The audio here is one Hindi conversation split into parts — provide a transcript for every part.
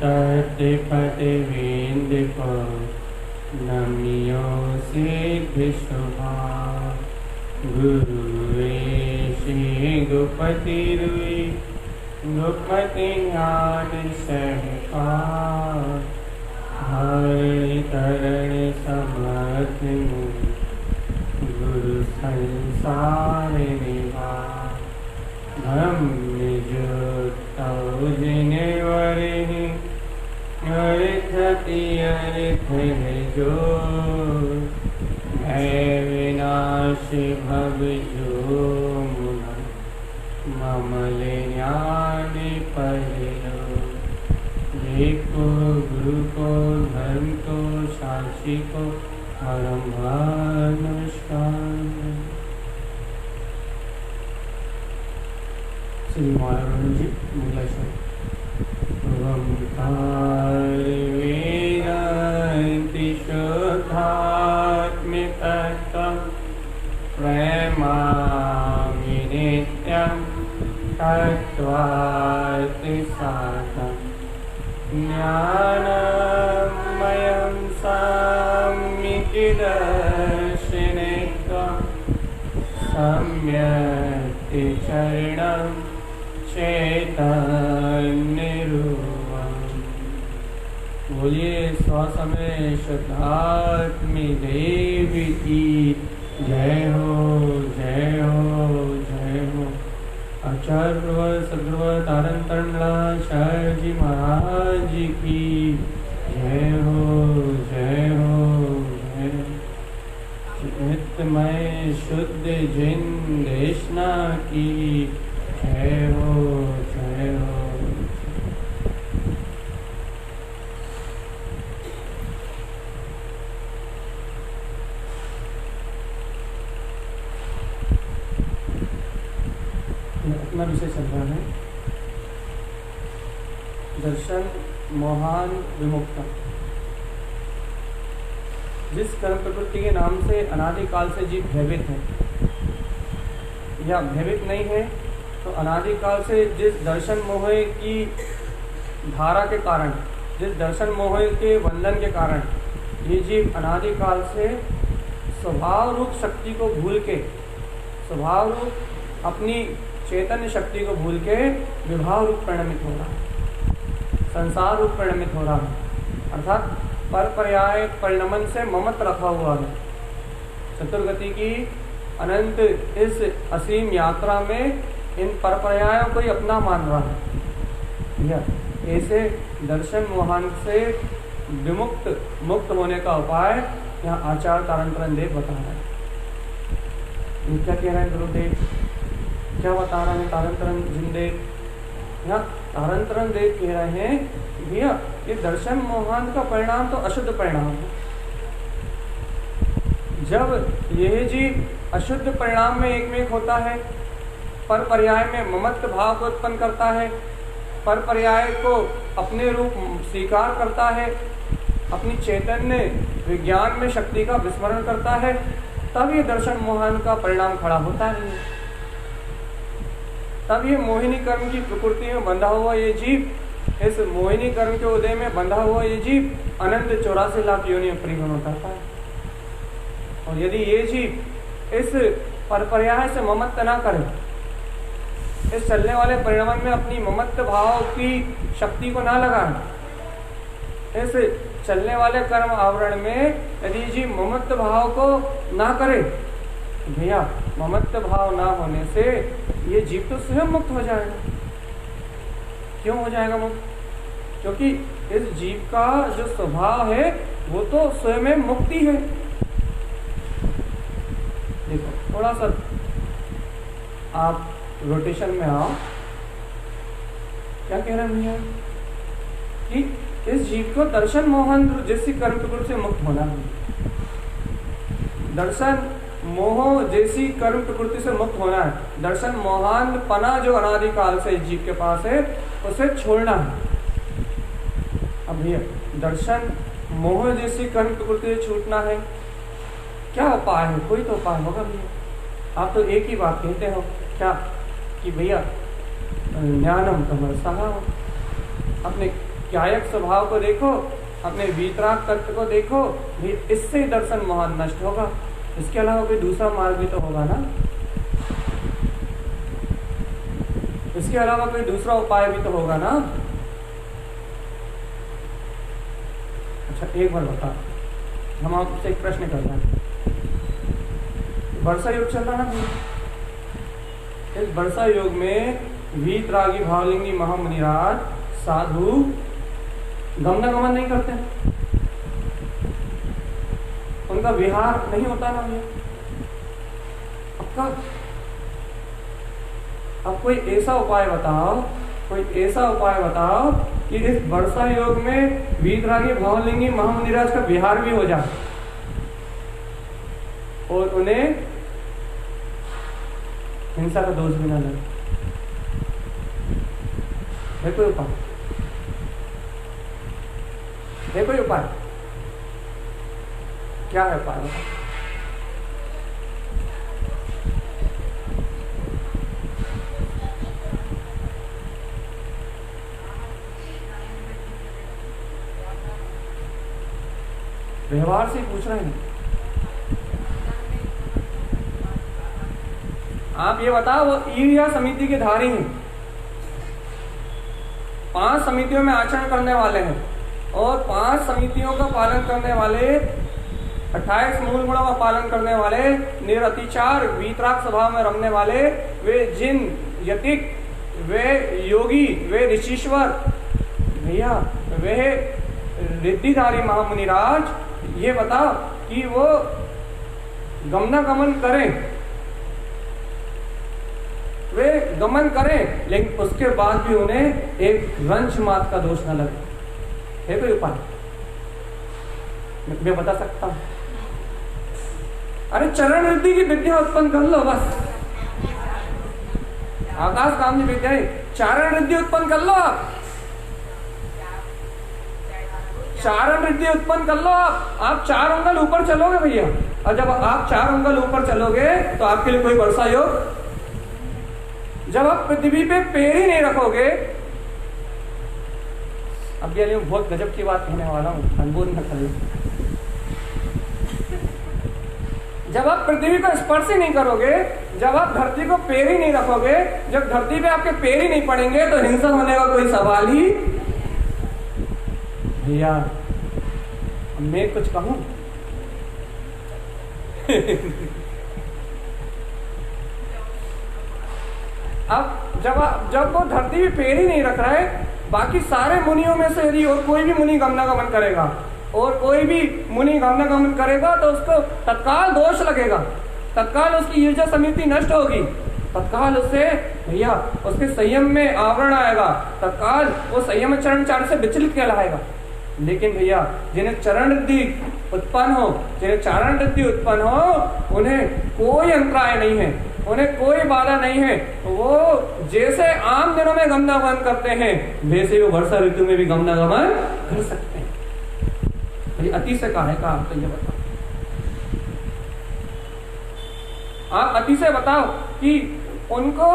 तत्पतिविंदप नमियो सिद्धिशुभा गुरुवे श्री गुपति रुई गुपति ज्ञान सहकार हरि तरण समर्थ गुरु संसार निवार ब्रह्म जुटौ जिनेवरि अर्थ जो भय विनाशी भव जो ममल ज्ञान परिलो देखो गुरु को धर्म को साक्षी को परम नमस्कार। श्री महाराज जी मुगलाश्वर वेदांति शुद्धात्मिकत्वं प्रेमामि नित्यं तत्त्वार्थि साधनं ज्ञानमयं सम्यक्दर्शिनित्वं सम्यक् चरणं चैतन्यरूपम्। बोलिए स्वसमय शुद्धात्मी देवी की जय हो जय हो जय हो। आचार्य सद्गुरु तारण शरण जी महाराज जी की जय हो जय हो जय हो। नित्यमय शुद्ध जिन देशना की जय हो जय हो। अपना विषय चल रहा है दर्शन मोहान विमुक्ता। जिस कर्म प्रवृत्ति के नाम से अनादिकाल से जीव भयभीत है या भयभीत नहीं है, तो अनादिकाल से जिस दर्शन मोह की धारा के कारण, जिस दर्शन मोह के बंधन के कारण ये जीव अनादिकाल से स्वभाव रूप शक्ति को भूल के, स्वभाव रूप अपनी चैतन्य शक्ति को भूल के विभाव रूप परिणमित हो रहा है, संसार रूप परिणमित हो रहा है। अर्थात पर पर्याय परिणमन से ममत रखा हुआ है। चतुर्गति की अनंत इस असीम यात्रा में इन पर पर्यायों को ही अपना मान रहा है। ऐसे दर्शन मोहन से मुक्त होने का उपाय यहाँ आचार्य तारण देव बता रहे हैं। ये क्या कह रहे हैं गुरुदेव, क्या बता रहे हैं तारण जिंदेव? यहाँ तारण देव कह रहे हैं भैया ये दर्शन मोहन का परिणाम तो अशुद्ध परिणाम है। जब यह जीव अशुद्ध परिणाम में एक में एक होता है, पर पर्याय में ममत्व भाव को उत्पन्न करता है, पर पर्याय को अपने रूप स्वीकार करता है, अपनी चैतन्य विज्ञान में शक्ति का विस्मरण करता है, तब ये दर्शन मोहन का परिणाम खड़ा होता है। तब ये मोहिनी कर्म की प्रकृति में बंधा हुआ ये जीव, इस मोहिनी कर्म के उदय में बंधा हुआ ये जीव अनंत 84 लाख योनियों परिगण होता है। और यदि ये जीव इस परपर्याय से ममत्व ना करे, इस चलने वाले परिणाम में अपनी ममत्व भाव की शक्ति को ना लगाए, इस चलने वाले कर्म आवरण में यदि जीव ममत्व भाव को ना करे, भैया ममत्व भाव ना होने से ये जीव तो स्वयं मुक्त हो जाएगा। क्यों हो जाएगा मुक्त? क्योंकि इस जीव का जो स्वभाव है वो तो स्वयं मुक्ति है। देखो थोड़ा सा आप रोटेशन में आओ, क्या कह रहे हैं भैया कि इस जीव को दर्शन मोहन जैसी कर्म प्रकृति से मुक्त होना है। दर्शन मोह जैसी कर्म प्रकृति से मुक्त होना है। दर्शन मोहान पना जो अनादिकाल से जीव के पास है उसे छोड़ना है। अब भैया दर्शन मोह जैसी कर्म प्रकृति से छूटना है, क्या उपाय है? कोई तो उपाय होगा भैया। आप तो एक ही बात कहते हो, क्या कि भैया ज्ञानम तमसः। आपने कायक स्वभाव को देखो, अपने वीतराग तत्व को देखो, इससे ही दर्शन मोहन नष्ट होगा। इसके अलावा कोई दूसरा मार्ग भी तो होगा ना, इसके अलावा कोई दूसरा उपाय भी तो होगा ना। अच्छा एक बार बता, हम आपसे एक प्रश्न कर रहे हैं, वर्षा योग चल रहा है ना, इस वर्षा योग में वीतरागी भावलिंगी महामुनिराज साधु गमनागमन नहीं करते, उनका विहार नहीं होता ना भैया। अब कोई ऐसा उपाय बताओ, कोई ऐसा उपाय बताओ कि इस वर्षा योग में वीतरागी भावलिंगी महामुनिराज का विहार भी हो जाए और उन्हें हिंसा का दोष भी ना लगे। है कोई उपाय? है कोई उपाय? क्या है उपाय? व्यवहार से पूछ रहे हैं। आप ये बताओ, वो ईर्ष्या समिति के धारी हैं, 5 समितियों में आचरण करने वाले हैं और 5 समितियों का पालन करने वाले, 28 मूल गुणों का पालन करने वाले, निरतिचार वीतराग स्वभाव में रमने वाले, वे जिन यतिक, वे योगी, वे ऋषिश्वर भैया, वे रिद्धिधारी महामुनिराज, ये बताओ कि वो गमनागमन करें, वे गमन करें, लेकिन उसके बाद भी उन्हें एक रंच मात का दोष न लगे। है कोई उपाय? मैं बता सकता हूं। अरे चरण रिद्धि की विद्या उत्पन्न कर लो बस, आकाश कामनी विद्या है, चारण रिद्धि उत्पन्न कर लो। चारण रिद्धि उत्पन्न कर लो। आप 4 अंगल ऊपर चलोगे भैया, और जब आप 4 अंगल ऊपर चलोगे तो आपके लिए कोई वर्षा योग, जब आप पृथ्वी पे पैर ही नहीं रखोगे, अब ये बहुत गजब की बात कहने वाला हूं, अनबोध न करें, जब आप पृथ्वी को स्पर्श ही नहीं करोगे, जब आप धरती को पैर ही नहीं रखोगे, जब धरती पे आपके पैर ही नहीं पड़ेंगे तो हिंसा होने का कोई सवाल ही भैया। मैं कुछ कहूं? अब जब वो धरती पे पैर ही नहीं रख रहा है, बाकी सारे मुनियों में से यदि और कोई भी मुनि गमनागमन करेगा और कोई भी मुनि गमनागमन करेगा तो उसको तत्काल दोष लगेगा, तत्काल उसकी ईर्ष्या समिति नष्ट होगी, तत्काल उससे भैया उसके संयम में आवरण आएगा, तत्काल वो संयम चरण 4 से विचलित कहलाएगा। लेकिन भैया जिन्हें चरण रिद्धि उत्पन्न हो, जिन्हें चारण रिद्धि उत्पन्न हो, उन्हें कोई अंतराय नहीं है, उन्हें कोई बाधा नहीं है, वो जैसे आम दिनों में गमनागमन करते हैं वैसे वो वर्षा ऋतु में भी गमनागमन कर सकते हैं। भाई अति से कहा है का आप तो ये बताओ, आप अति से बताओ कि उनको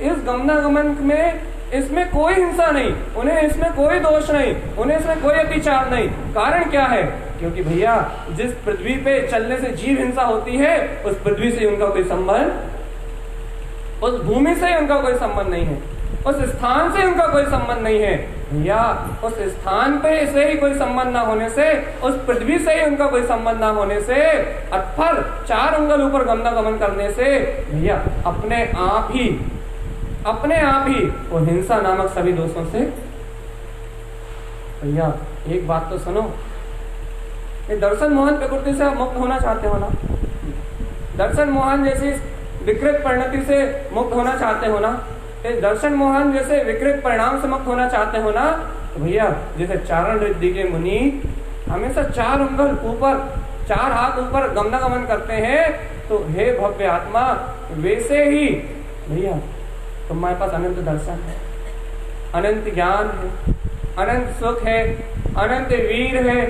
इस गमनागमन में इसमें कोई हिंसा नहीं, उन्हें इसमें कोई दोष नहीं, उन्हें इसमें कोई अत्याचार नहीं। कारण क्या है? क्योंकि भैया जिस पृथ्वी पे चलने से जीव हिंसा होती है उस पृथ्वी से उनका कोई संबंध, उस भूमि से उनका कोई संबंध नहीं है, उस स्थान से उनका कोई संबंध नहीं है भैया। उस स्थान पे से ही कोई संबंध ना होने से, उस पृथ्वी से ही उनका कोई संबंध ना होने से, अथर 4 अंगल ऊपर गमनागमन करने से भैया अपने आप ही वो हिंसा नामक सभी दोषों से। भैया एक बात तो सुनो, ये दर्शन मोहन प्रकृति से आप मुक्त होना चाहते हो ना, दर्शन मोहन जैसी विकृत परिणति से मुक्त होना चाहते हो ना, इस दर्शन मोहन जैसे विकृत परिणाम से मुक्त होना चाहते हो ना, तो भैया जैसे चारण रिद्धि के मुनि हमेशा 4 अंगल ऊपर, 4 हाथ ऊपर गमनागमन करते हैं, तो हे भव्य आत्मा वैसे ही भैया तुम्हारे पास अनंत दर्शन है, अनंत ज्ञान है, अनंत सुख है, अनंत वीर है,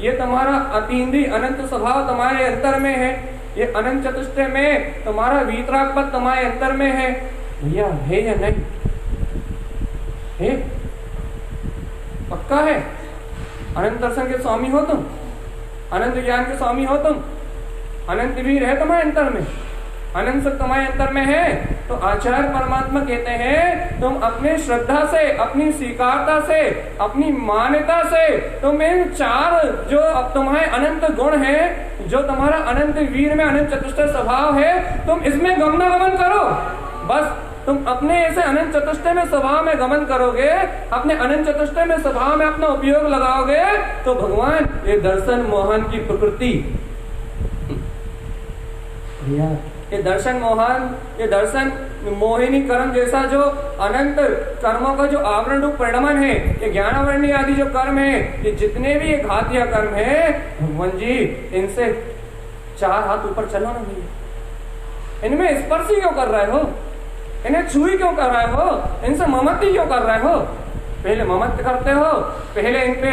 ये तुम्हारा अतीन्द्रिय अनंत स्वभाव तुम्हारे अंतर में है, ये अनंत चतुष्टय में तुम्हारा वीतराग पद तुम्हारे अंतर में है भैया। है या नहीं? है पक्का है? अनंत दर्शन के स्वामी हो तुम, अनंत ज्ञान के स्वामी हो तुम, अनंत वीर है तुम्हारे अंतर में, अनंत सब तुम्हारे अंतर में है। तो आचार्य परमात्मा कहते हैं तुम अपने श्रद्धा से, अपनी स्वीकारता से, अपनी मान्यता से तुम इन चार जो अब तुम्हारे अनंत गुण है, जो तुम्हारा अनंत वीर में अनंत चतुष्टय स्वभाव है, तुम इसमें गमनागमन करो। बस तुम अपने ऐसे अनंत चतुष्टय में स्वभाव में गमन करोगे, अपने अनंत चतुष्टय में स्वभाव में अपना उपयोग लगाओगे, तो भगवान ये दर्शन मोहन की प्रकृति, ये दर्शन मोहन, ये दर्शन मोहिनी कर्म जैसा जो अनंत कर्मों का जो आवरण रूप परिणमन है, ये ज्ञानावरणी आदि जो कर्म है, ये जितने भी ये घातिया कर्म है, भगवान जी इनसे 4 हाथ ऊपर चलो ना भैया। इनमें स्पर्श ही क्यों कर रहे हो? इन्हें छुई क्यों कर रहे हो? इनसे ममत्ती क्यों कर रहे हो? पहले ममत्त करते हो, पहले इन पे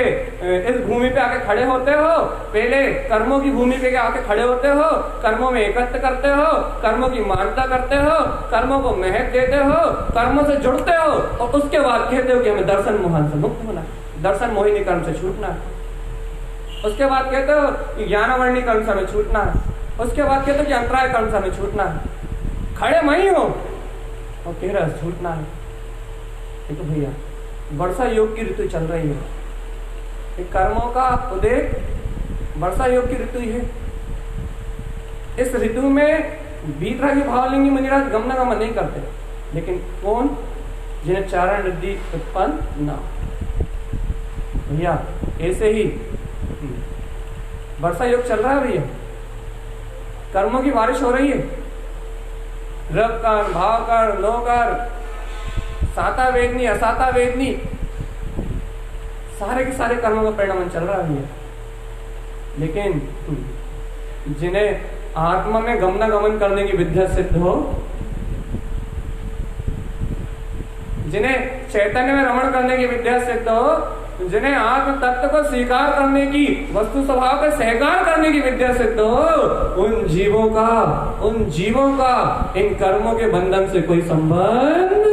इस भूमि पे आके खड़े होते हो, पहले कर्मों की भूमि पे आके खड़े होते हो, कर्मों में एकत्र करते हो, कर्मों की मानता करते हो, कर्मों को महक देते हो, कर्मों से जुड़ते हो, और उसके बाद कहते हो कि हमें दर्शन मोहन से मुक्त होना, दर्शन मोहिनी कर्म से छूटना है। उसके बाद कहते हो कि ज्ञानावरणी कर्म से हमें छूटना है। उसके बाद कहते हो कि अंतराय कर्म से हमें छूटना है। खड़े वहीं हो और कह रहे छूटना है। देखो भैया, वर्षा योग की ऋतु चल रही है, कर्मों का उदय वर्षा योग की ऋतु है। इस ऋतु में वीतरागी भावलिंगी मुनिराज गमनागमन नहीं करते, लेकिन कौन? जिन्हें चारण रिद्धि उत्पन्न न। भैया ऐसे ही वर्षा योग चल रहा है भैया, कर्मों की बारिश हो रही है, रव कर, भाव कर, लो कर, साता वेदनी, असाता वेदनी, सारे के सारे कर्मों का परिणाम चल रहा है। लेकिन जिन्हें आत्मा में गमनागमन करने की विद्या सिद्ध हो, जिन्हें चैतन्य में रमण करने की विद्या सिद्ध हो, जिन्हें आत्म तत्व को स्वीकार करने की, वस्तु स्वभाव का सहकार करने की विद्या सिद्ध हो, उन जीवों का इन कर्मों के बंधन से कोई संबंध,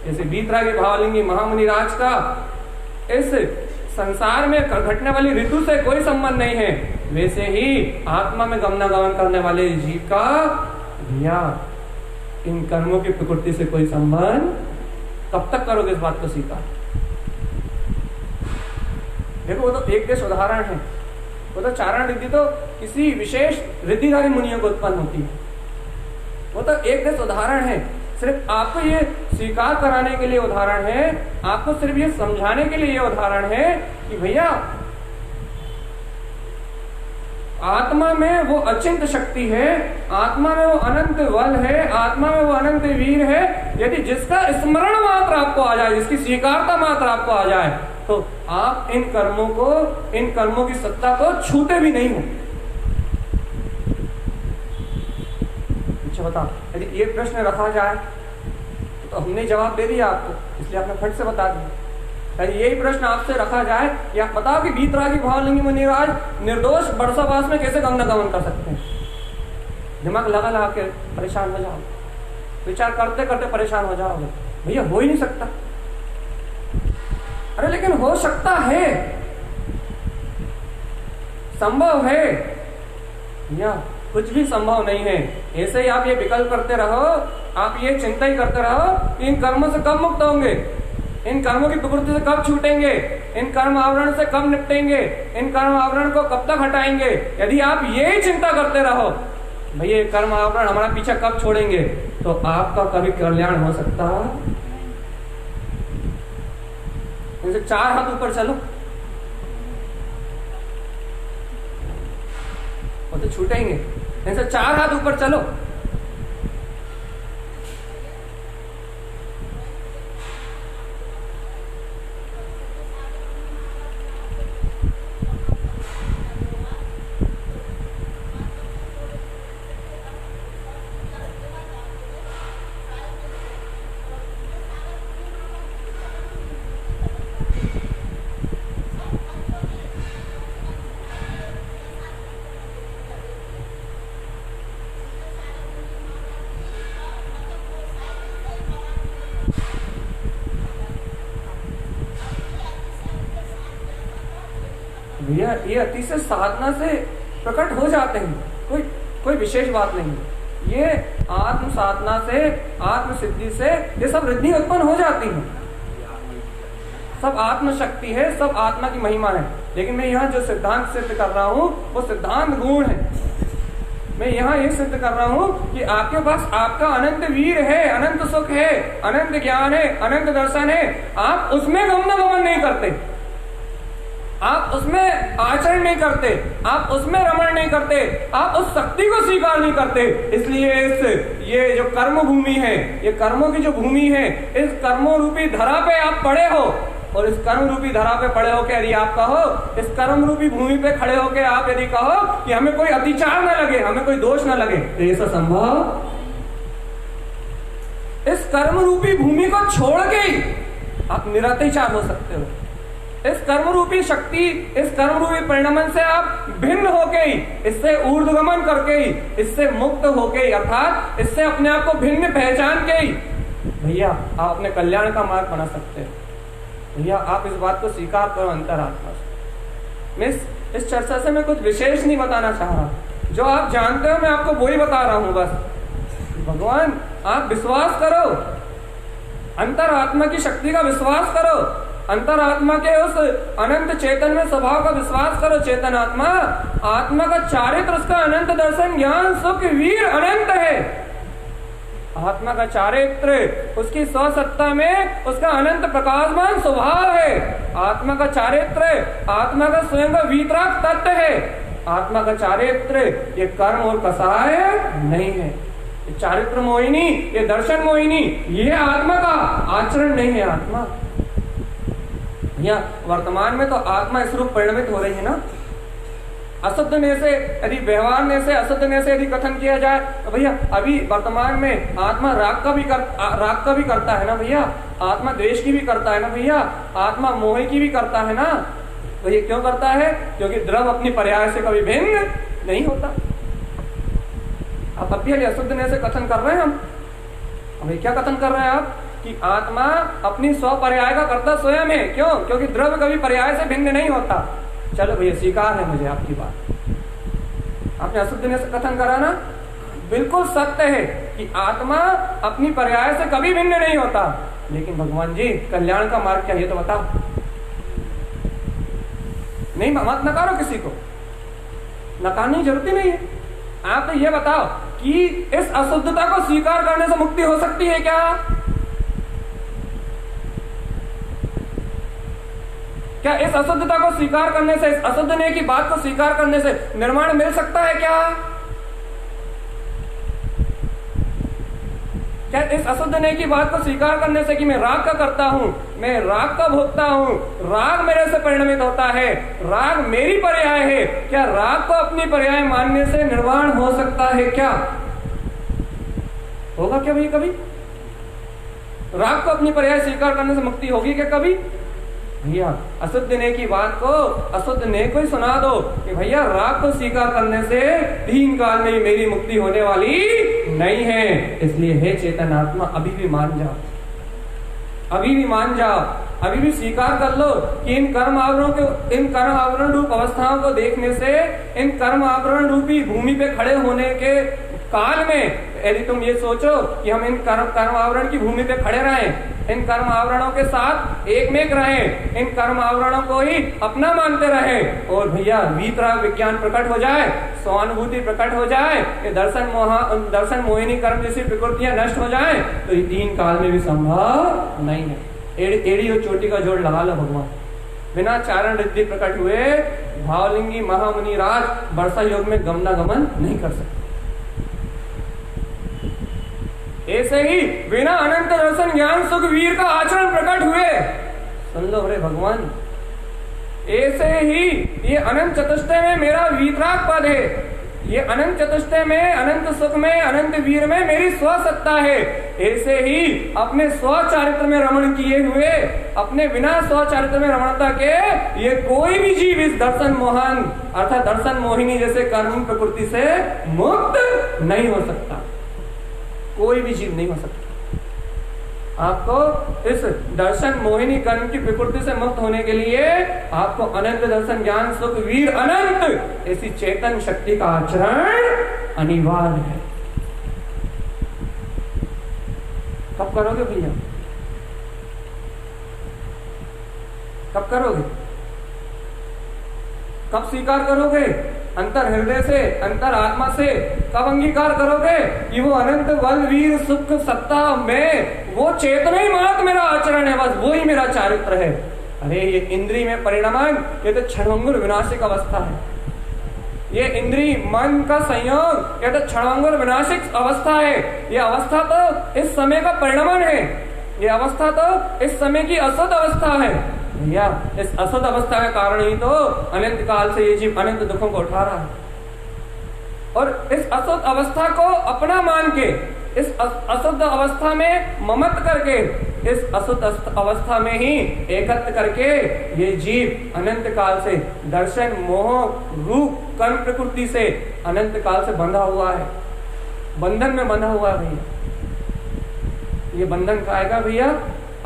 जैसे वीतरागी भावलिंगी महामुनि राज का इस संसार में घटने वाली ऋतु से कोई संबंध नहीं है, वैसे ही आत्मा में गमनागमन करने वाले जीव का भैया इन कर्मों की प्रकृति से कोई संबंध। कब तक करोगे इस बात को स्वीकार? देखो वो तो एक देश उदाहरण है, वो तो चारण रिद्धि तो किसी विशेष रिद्धिधारी मुनियों को उत्पन्न होती है, वो तो एक देश उदाहरण है। सिर्फ आपको ये स्वीकार कराने के लिए उदाहरण है, आपको सिर्फ ये समझाने के लिए ये उदाहरण है कि भैया आत्मा में वो अचिंत शक्ति है, आत्मा में वो अनंत बल है, आत्मा में वो अनंत वीर है। यदि जिसका स्मरण मात्र आपको आ जाए, जिसकी स्वीकारता मात्र आपको आ जाए, तो आप इन कर्मों की सत्ता को छूते भी नहीं हो। अच्छा बता, यदि ये प्रश्न रखा जाए तो हमने जवाब दे दिया आपको, इसलिए आपने फट से बता दिया। यदि यही प्रश्न आपसे रखा जाए कि आप बताओ कि वीतरागी भावलिंगी मुनिराज निर्दोष वर्षावास में कैसे गमनागमन कर सकते हैं? दिमाग लगा लगा के परेशान हो जाओगे, विचार करते करते परेशान हो जाओगे। भैया हो ही नहीं सकता। अरे लेकिन हो सकता है, संभव है या कुछ भी संभव नहीं है। ऐसे ही आप ये विकल्प करते रहो, आप ये चिंता ही करते रहो कि इन कर्मों से कब मुक्त होंगे, इन कर्मों की प्रवृत्ति से कब छूटेंगे, इन कर्म आवरण से कब निपटेंगे, इन कर्म आवरण को कब तक हटाएंगे। यदि आप यही चिंता करते रहो भैया कर्म आवरण हमारा पीछा कब छोड़ेंगे, तो आपका कभी कल्याण हो सकता। इनसे 4 हाथ ऊपर चलो, वो तो छूटेंगे। इनसे 4 हाथ ऊपर चलो। भैया ये अतिशय साधना से प्रकट हो जाते हैं, कोई विशेष बात नहीं। ये आत्म साधना से, आत्म सिद्धि से ये सब रिद्धि उत्पन्न हो जाती है। सब आत्म शक्ति है, सब आत्मा की महिमा है। लेकिन मैं यहाँ जो सिद्धांत सिद्ध कर रहा हूँ वो सिद्धांत गुण है। मैं यहाँ ये सिद्ध कर रहा हूँ कि आपके पास आपका अनंत वीर है, अनंत सुख है, अनंत ज्ञान है, अनंत दर्शन है। आप उसमें गमन नहीं करते, आप उसमें आचरण नहीं करते, आप उसमें रमण नहीं करते, आप उस शक्ति को स्वीकार नहीं करते। इसलिए ये जो कर्म भूमि है, ये कर्मों की जो भूमि है, इस कर्मों रूपी धरा पे आप पड़े हो। और इस कर्म रूपी धरा पे पड़े होकर यदि आप कहो, इस कर्म रूपी भूमि पे खड़े होकर आप यदि कहो कि हमें कोई अतिचार न लगे, हमें कोई दोष न लगे, तो ये सब संभव? इस कर्म रूपी भूमि को छोड़ के ही आप निरतिचार हो सकते हो। इस कर्म रूपी शक्ति, इस कर्म रूपी परिणमन से आप भिन्न होके ही, इससे ऊर्ध्वगमन करके ही, इससे मुक्त होके ही, अर्थात इससे अपने आप को भिन्न पहचान के ही भैया आप अपने कल्याण का मार्ग बना सकते हैं। भैया आप इस बात को स्वीकार करो अंतरात्मा से। मैं इस चर्चा से मैं कुछ विशेष नहीं बताना चाह रहा, जो आप जानते हो मैं आपको वही बता रहा हूं बस। भगवान आप विश्वास करो, अंतरात्मा की शक्ति का विश्वास करो, अंतरात्मा के उस अनंत चेतन में स्वभाव का विश्वास करो। चेतन आत्मा, आत्मा का चारित्र, उसका अनंत दर्शन, ज्ञान, सुख, वीर अनंत है। आत्मा का चारित्र, उसकी स्वसत्ता में उसका अनंत प्रकाशमान स्वभाव है। आत्मा का चारित्र, आत्मा का स्वयं का वीतराग तत्व है। आत्मा का चारित्र ये कर्म और कसाय नहीं है, ये चारित्र मोहिनी, ये दर्शन मोहिनी, ये आत्मा का आचरण नहीं है। आत्मा या वर्तमान में तो आत्मा इस रूप परिणमित हो रही है ना। अशुद्धने से यदि व्यवहार ने से, अशुद्धने से यदि कथन किया जाए तो भैया अभी वर्तमान में आत्मा राग का भी करता है ना भैया, आत्मा द्वेष की भी करता है ना भैया, आत्मा मोह की भी करता है ना। तो ये क्यों करता है? क्योंकि द्रव अपनी पर्याय से कभी भिन्न नहीं होता। आप अभी अशुद्धने से कथन कर रहे हैं हम, अभी क्या कथन कर रहे हैं आप कि आत्मा अपनी स्वपर्याय का करता स्वयं है। क्यों? क्योंकि द्रव्य कभी पर्याय से भिन्न नहीं होता। चलो भैया स्वीकार है मुझे आपकी बात। आपने अशुद्धने से कथन करा ना, बिल्कुल सत्य है कि आत्मा अपनी पर्याय से कभी भिन्न नहीं होता। लेकिन भगवान जी कल्याण का मार्ग क्या, ये तो बताओ। नहीं मत नकारो किसी को, नकारने की जरूरत ही नहीं है। आप तो ये बताओ कि इस अशुद्धता को स्वीकार करने से मुक्ति हो सकती है क्या? क्या इस अशुद्धता को स्वीकार करने से, इस अशुद्धने की बात को स्वीकार करने से निर्माण मिल सकता है क्या? क्या इस अशुद्धने की बात को स्वीकार करने से कि मैं राग का करता हूं, मैं राग का भोगता हूं, राग मेरे से परिणमित होता है, राग मेरी पर्याय है, क्या राग को अपनी पर्याय मानने से निर्वाण हो सकता है क्या? होगा क्या भैया कभी? राग को अपनी पर्याय स्वीकार करने से मुक्ति होगी क्या कभी? भैया अशुद्ध ने की बात को अशुद्ध ने को ही सुना दो कि भैया राग को स्वीकार करने से दीन काल में मेरी मुक्ति होने वाली नहीं है। इसलिए हे चेतन आत्मा अभी भी मान जाओ, अभी भी मान जाओ, अभी भी स्वीकार कर लो कि इन कर्म आवरण रूप अवस्थाओं को देखने से, इन कर्म आवरण रूपी भूमि पे खड़े होने के काल में यदि तुम ये सोचो कि हम इन कर्म आवरण की भूमि पे खड़े रहें, इन कर्म आवरणों के साथ एकमेक रहें, इन कर्म आवरणों को ही अपना मानते रहें और भैया वीतराग विज्ञान प्रकट हो जाए, स्वानुभूति प्रकट हो जाए, ये दर्शन मोहिनी कर्म जैसी प्रकृतियां नष्ट हो जाए, तो ये तीन काल में भी संभव नहीं है। एड़ी और चोटी का जोड़ लगा लो भगवान। बिना चारण रिद्धि प्रकट हुए भावलिंगी महामुनि राज वर्षा योग में गमनागमन नहीं कर सकते। ऐसे ही बिना अनंत दर्शन ज्ञान सुख वीर का आचरण प्रकट हुए। सुन लो रे भगवान, ऐसे ही ये अनंत चतुष्टय में मेरा वीतराग पद है, ये अनंत चतुष्टय में, अनंत सुख में, अनंत वीर में मेरी स्वसत्ता है। ऐसे ही अपने स्वचारित्र में रमण किए हुए, अपने बिना स्वचारित्र में रमणता के ये कोई भी जीव इस दर्शन मोहन अर्थात दर्शन मोहिनी जैसे कर्म प्रकृति से मुक्त नहीं हो सकता। कोई भी जीव नहीं हो सकता। आपको इस दर्शन मोहिनी कर्म की विकृति से मुक्त होने के लिए आपको अनंत दर्शन ज्ञान सुख वीर अनंत ऐसी चेतन शक्ति का आचरण अनिवार्य है। कब करोगे भैया? कब करोगे? कब स्वीकार करोगे? अंतर हृदय से, अंतर आत्मा से कब अंगीकार करोगे कि वो अनंत बल वीर सुख सत्ता में वो चेतना ही मात्र मेरा आचरण है, बस वो ही मेरा चारित्र है। अरे ये इंद्रिय में परिणमन, ये तो क्षणभंगुर विनाशिक अवस्था है। ये इंद्रिय मन का संयोग, ये तो क्षणभंगुर विनाशिक अवस्था है। ये अवस्था तो इस समय का परिणमन है, ये अवस्था तो इस समय की असत अवस्था है। भैया इस असत अवस्था के कारण ही तो अनंत काल से ये जीव अनंत दुखों को उठा रहा है। और इस असत अवस्था को अपना मान के, इस असत अवस्था में ममत करके, इस असत अवस्था में ही एकत्र करके ये जीव अनंत काल से दर्शन मोह रूप कर्म प्रकृति से अनंत काल से बंधा हुआ है, बंधन में बंधा हुआ है। भैया ये बंधन का आएगा भैया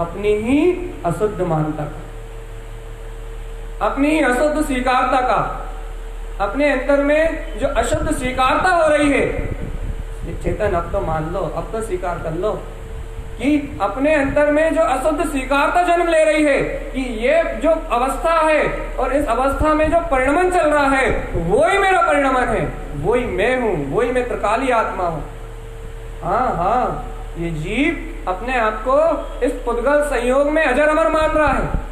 अपनी ही अशुद्ध मानता का, अपनी अशुद्ध स्वीकारता का, अपने अंतर में जो अशुद्ध स्वीकारता हो रही है। चेतन अब तो मान लो, अब तो स्वीकार कर लो कि अपने अंतर में जो अशुद्ध स्वीकारता जन्म ले रही है कि ये जो अवस्था है और इस अवस्था में जो परिणमन चल रहा है वो ही मेरा परिणमन है, वो ही मैं हूं, वो ही मैं त्रिकाली आत्मा हूं। हाँ, ये जीव अपने आप को इस पुद्गल संयोग में अजर अमर मान रहा है।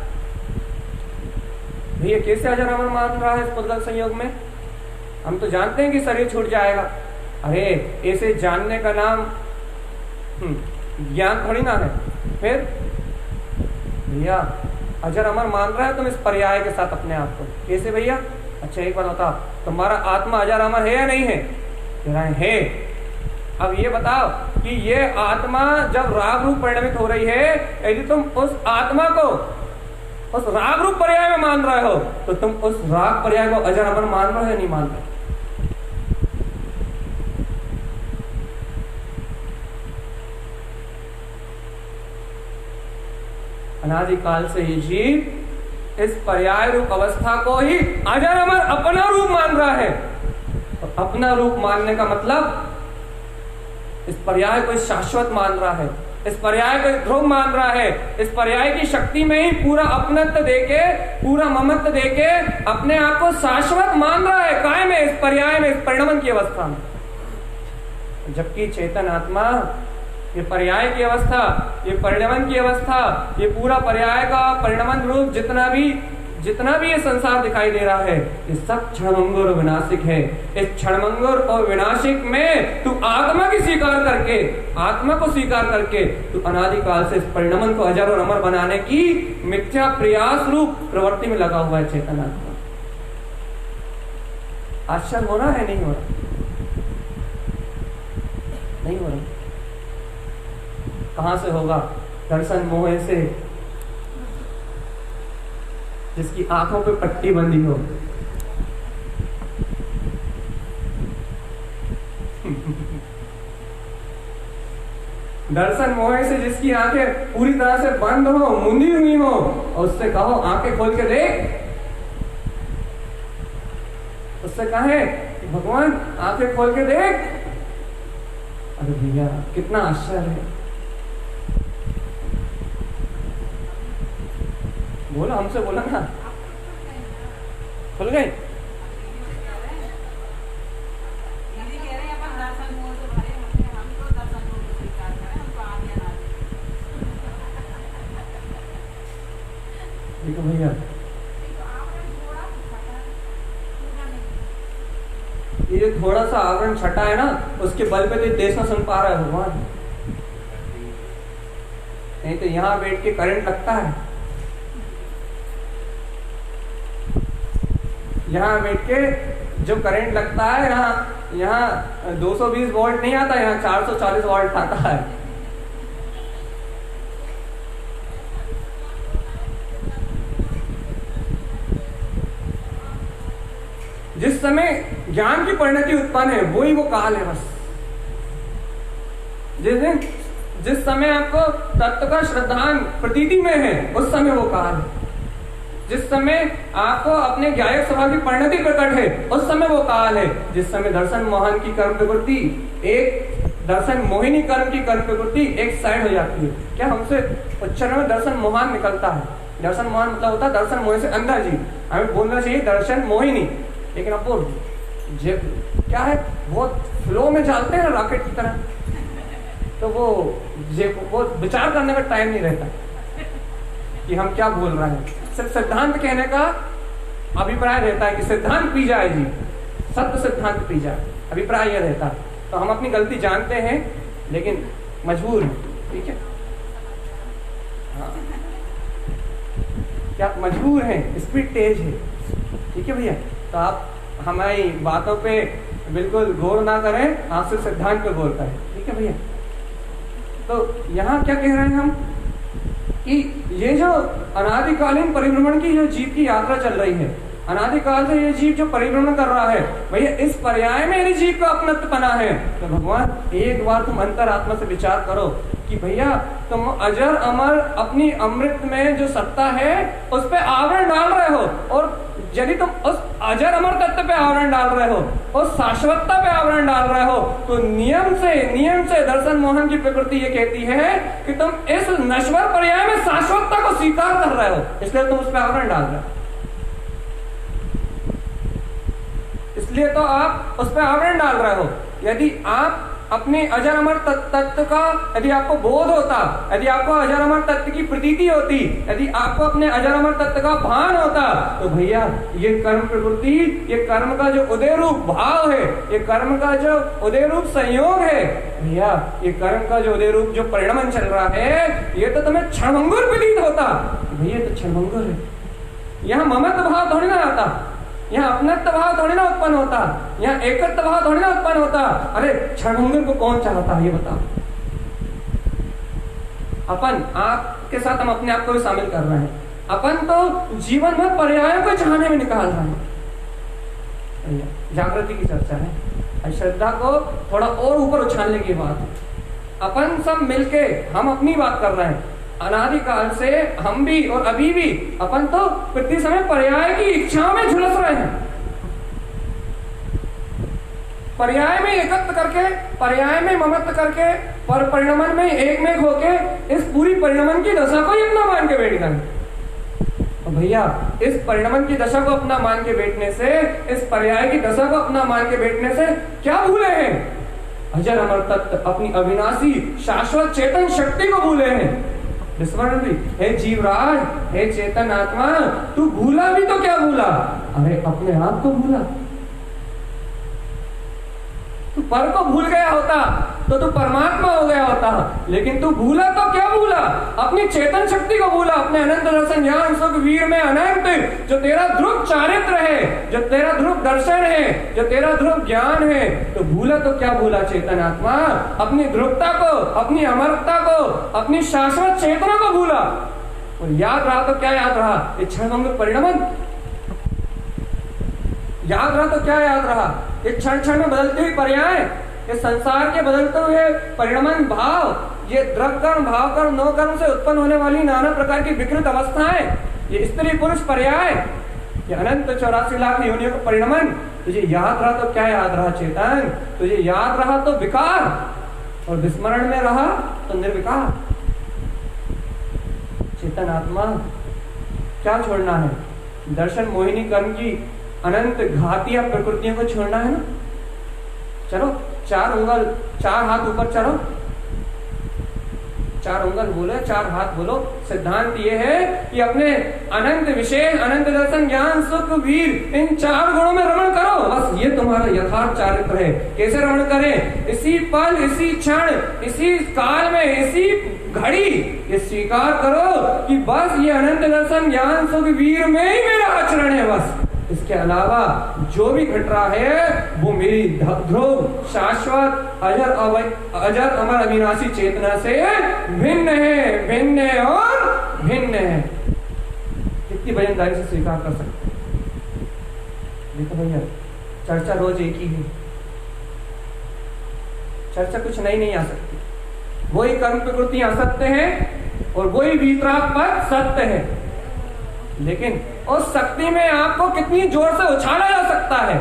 भैया कैसे अजर अमर मान रहा है इस पुद्गल संयोग में? हम तो जानते हैं कि शरीर छूट जाएगा। अरे ऐसे जानने का नाम ज्ञान थोड़ी ना है। फिर भैया अजर अमर मान रहा है तुम इस पर्याय के साथ अपने आप को, कैसे भैया? अच्छा एक बात बताओ, तुम्हारा आत्मा अजर अमर है या नहीं है? तेरा है। अब ये बताओ कि ये आत्मा जब राग रूप परिणमित हो रही है, यदि तुम उस आत्मा को उस राग रूप पर्याय में मान रहे हो तो तुम उस राग पर्याय को अजर अमर मान रहे हो या नहीं मान रहे? अनादिकाल से ये जीव इस पर्याय रूप अवस्था को ही अजर अमर अपना रूप मान रहा है। तो अपना रूप मानने का मतलब इस पर्याय को शाश्वत मान रहा है, इस पर्याय को ध्रुव मान रहा है, इस पर्याय की शक्ति में ही पूरा अपनत्व देके, पूरा ममत्व देके अपने आप को शाश्वत मान रहा है, कायम है इस पर्याय में, इस परिणमन की अवस्था में। जबकि चेतन आत्मा ये पर्याय की अवस्था, ये परिणमन की अवस्था, ये पूरा पर्याय का परिणमन रूप जितना भी ये संसार दिखाई दे रहा है, ये सब क्षणभंगुर और विनाशिक है। इस क्षणभंगुर और विनाशिक में तू आत्मा की स्वीकार करके, आत्मा को स्वीकार करके तू अनादिकाल से इस परिणमन को अजर और अमर बनाने की मिथ्या प्रयास रूप प्रवृत्ति में लगा हुआ है चेतन आत्मा। आश्चर्य हो रहा है? नहीं हो रहा? नहीं हो रहा। कहां से होगा? दर्शन मोह से, जिसकी आंखों पे पट्टी बंधी हो। दर्शन मोह से जिसकी आंखें पूरी तरह से बंद हो, मुंदी हुई हो, और उससे कहो आंखें खोल के देख, उससे कहे भगवान आंखें खोल के देख। अरे भैया कितना आश्चर्य है। बोला, हमसे बोला ना, खुल गई। देखो भैया ये थोड़ा सा आवरण छटा है ना, उसके बल पे तो देश में सुन पा रहा है भगवान, नहीं तो यहाँ बैठ के करंट लगता है। यहाँ बैठ के जो करंट लगता है, यहाँ 220 वोल्ट नहीं आता, यहाँ 440 वोल्ट आता है। जिस समय ज्ञान की परिणति उत्पन्न है वही वो काल है। बस जिस दिन जिस समय आपको तत्व का श्रद्धान प्रतीति में है उस समय वो काल है। जिस समय आपको अपने ज्ञायक स्वभाव की परिणति प्रकट है उस समय वो काल है। जिस समय दर्शन मोहन की कर्म प्रवृत्ति एक दर्शन मोहिनी कर्म की कर्म प्रवृत्ति एक साइड हो जाती है। क्या हमसे उच्चारण में दर्शन मोहन निकलता है? दर्शन मोहन मतलब होता है दर्शन मोहिनी से अंदर जी, हमें बोलना चाहिए दर्शन मोहिनी, लेकिन अब वो क्या है बहुत फ्लो में चलते हैं रॉकेट की तरह, तो वो विचार करने का टाइम नहीं रहता कि हम क्या बोल रहे हैं। सिर्फ सिद्धांत कहने का अभिप्राय रहता है कि सिद्धांत पी जाए जी, सत्य सिद्धांत पी जाए, अभिप्राय यह रहता है। तो हम अपनी गलती जानते हैं लेकिन मजबूर हैं, ठीक है, हाँ क्या मजबूर हैं, स्पीड तेज है, ठीक है भैया। तो आप हमारी बातों पे बिल्कुल गौर ना करें, आप सिर्फ सिद्धांत पे गौर करें, ठीक है भैया। तो यहाँ क्या कह रहे हैं हम कि ये जो अनादिकालीन परिभ्रमण की जो जीव की यात्रा चल रही है, अनादिकाल से ये जीव जो परिभ्रमण कर रहा है, भैया इस पर्याय में यदि जीव का अपनत्वपना है तो भगवान एक बार तुम अंतरात्मा से विचार करो कि भैया तुम अजर अमर अपनी अमृत में जो सत्ता है उस पे आवरण डाल रहे हो, और यदि तुम उस अजर अमर तत्व पे आवरण डाल रहे हो, उस शाश्वतता पे आवरण डाल रहे हो, तो नियम से दर्शन मोहन की प्रकृति ये कहती है कि तुम इस नश्वर पर्याय में शाश्वतता को स्वीकार कर रहे हो, इसलिए तुम उस पे आवरण डाल रहे हो, इसलिए तो आप उस पर आवरण डाल रहे हो। यदि आप अपने अजर अमर तत्व का यदि आपको बोध होता, यदि आपको अजर अमर तत्व की प्रतीति होती, यदि आपको अपने अजर अमर तत्व का भान होता, तो भैया ये कर्म प्रवृत्ति, ये कर्म का जो उदय रूप भाव है, ये कर्म का जो उदय रूप संयोग है, भैया ये कर्म का जो उदय रूप जो परिणमन चल रहा है, ये तो तुम्हें क्षणभंगुर प्रतीत होता। भैया तो क्षणभंगुर है, यहाँ ममत्व भाव थोड़ी ना आता, यहाँ अपनत्व भाव थोड़ी ना उत्पन्न होता, यहाँ एकत्व भाव थोड़ी ना उत्पन्न होता। अरे क्षणभंगुर को कौन चाहता है ये बताओ? अपन आपके साथ हम अपने आप को भी शामिल कर रहे हैं, अपन तो जीवन में पर्यायों को चाहने में निकाल रहे हैं। जागृति की चर्चा है, श्रद्धा को थोड़ा और ऊपर उछालने की बात है। अपन सब मिलके हम अपनी बात कर रहे हैं, अनादिकाल से हम भी और अभी भी अपन तो प्रति समय पर्याय की इच्छाओं में झुलस रहे हैं, पर्याय में एकत्व करके, पर्याय में ममत्व करके, पर परिणमन में एक में होके इस पूरी परिणमन की दशा को ही अपना मान के बैठ गए। भैया इस परिणमन की दशा को अपना मान के बैठने से, इस पर्याय की दशा को अपना मान के बैठने से क्या भूले हैं? अजर अमर तत्व अपनी अविनाशी शाश्वत चेतन शक्ति को भूले हैं। विस्मरण भी, हे जीवराज, हे चेतन आत्मा, तू भूला भी तो क्या भूला? अरे अपने आप को भूला। तू पर को भूल गया होता तो तू परमात्मा हो गया होता, लेकिन तू भूला तो क्या भूला? अपनी चेतन शक्ति को भूला, अपने अनंत दर्शन ज्ञान सुख वीर में अनंत जो तेरा ध्रुव चारित्र है, जो तेरा ध्रुव दर्शन है, जो तेरा ध्रुव ज्ञान है, तो भूला तो क्या भूला चेतन आत्मा? अपनी ध्रुवता को, अपनी अमरता को, अपनी शाश्वत चेतना को भूला। और याद रहा तो क्या याद रहा? ये क्षणभंगुर परिणमन याद रहा तो क्या याद रहा? ये क्षण क्षण में बदलती हुई पर्याय, ये संसार के बदलते हुए परिणमन भाव, ये द्रव कर्म भाव कर्म नौ कर्म से उत्पन्न होने वाली नाना प्रकार की विकृत अवस्थाएं, ये स्त्री पुरुष पर्याय, ये अनंत 84 लाख योनियों का परिणमन, तुझे याद रहा तो क्या याद रहा चेतन? तुझे याद रहा तो विकार, और विस्मरण में रहा तो निर्विकार। चेतन आत्मा क्या छोड़ना है? दर्शन मोहिनी कर्म की अनंत घातिया प्रकृतियों को छोड़ना है ना। चलो 4 उंगल 4 हाथ ऊपर चलो, 4 उंगल बोलो, 4 हाथ बोलो। सिद्धांत ये है कि अपने अनंत विशेष अनंत दर्शन ज्ञान सुख वीर इन 4 गुणों में रमण करो, बस ये तुम्हारा यथार्थ चारित्र है। कैसे रमण करें? इसी पल, इसी क्षण, इसी काल में, इसी घड़ी ये स्वीकार करो कि बस ये अनंत दर्शन ज्ञान सुख वीर में ही मेरा आचरण है, बस इसके अलावा जो भी घट रहा है वो मेरी ध्रुव शाश्वत अजर अमर अविनाशी चेतना से भिन्न है, भिन्न है और भिन्न है। कितनी वजनदारी से स्वीकार कर सकते? देखो भैया, चर्चा रोज एक ही है, चर्चा कुछ नई नहीं आ सकती। वही कर्म प्रवृत्तियां असत्य हैं और वही वीतराग पद सत्य है। लेकिन उस शक्ति में आपको कितनी जोर से उछाला जा सकता है,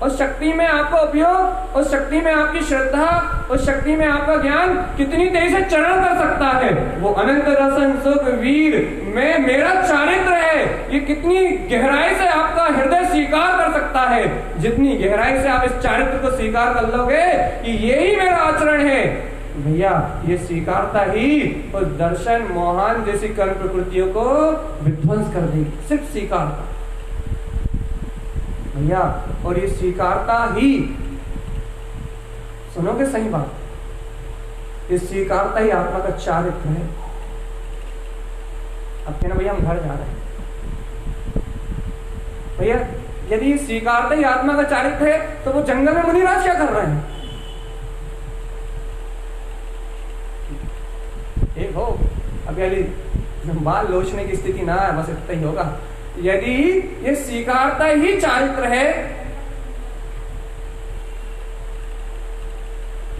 उस शक्ति में आपका उपयोग, उस शक्ति में आपकी श्रद्धा, उस शक्ति में आपका ज्ञान कितनी तेजी से चरण कर सकता है, वो अनंत रसन सुख वीर में मेरा चारित्र है, ये कितनी गहराई से आपका हृदय स्वीकार कर सकता है। जितनी गहराई से आप इस चारित्र को स्वीकार कर लोगे कि यही मेरा आचरण है, भैया ये स्वीकारता ही उस दर्शन मोहन जैसी कर्म प्रकृतियों को विध्वंस कर देगी। सिर्फ स्वीकारता भैया, और ये स्वीकारता ही, सुनोगे सही बात, ये स्वीकारता ही आत्मा का चारित्र है। अब कहना भैया हम घर जा रहे हैं, भैया यदि ये स्वीकारता ही आत्मा का चारित्र है तो वो जंगल में मुनिराज क्या कर रहे हैं? एक हो अभी बाल लोचने की स्थिति ना है, बस इतना ही होगा। यदि ये स्वीकारता ही चारित्र है,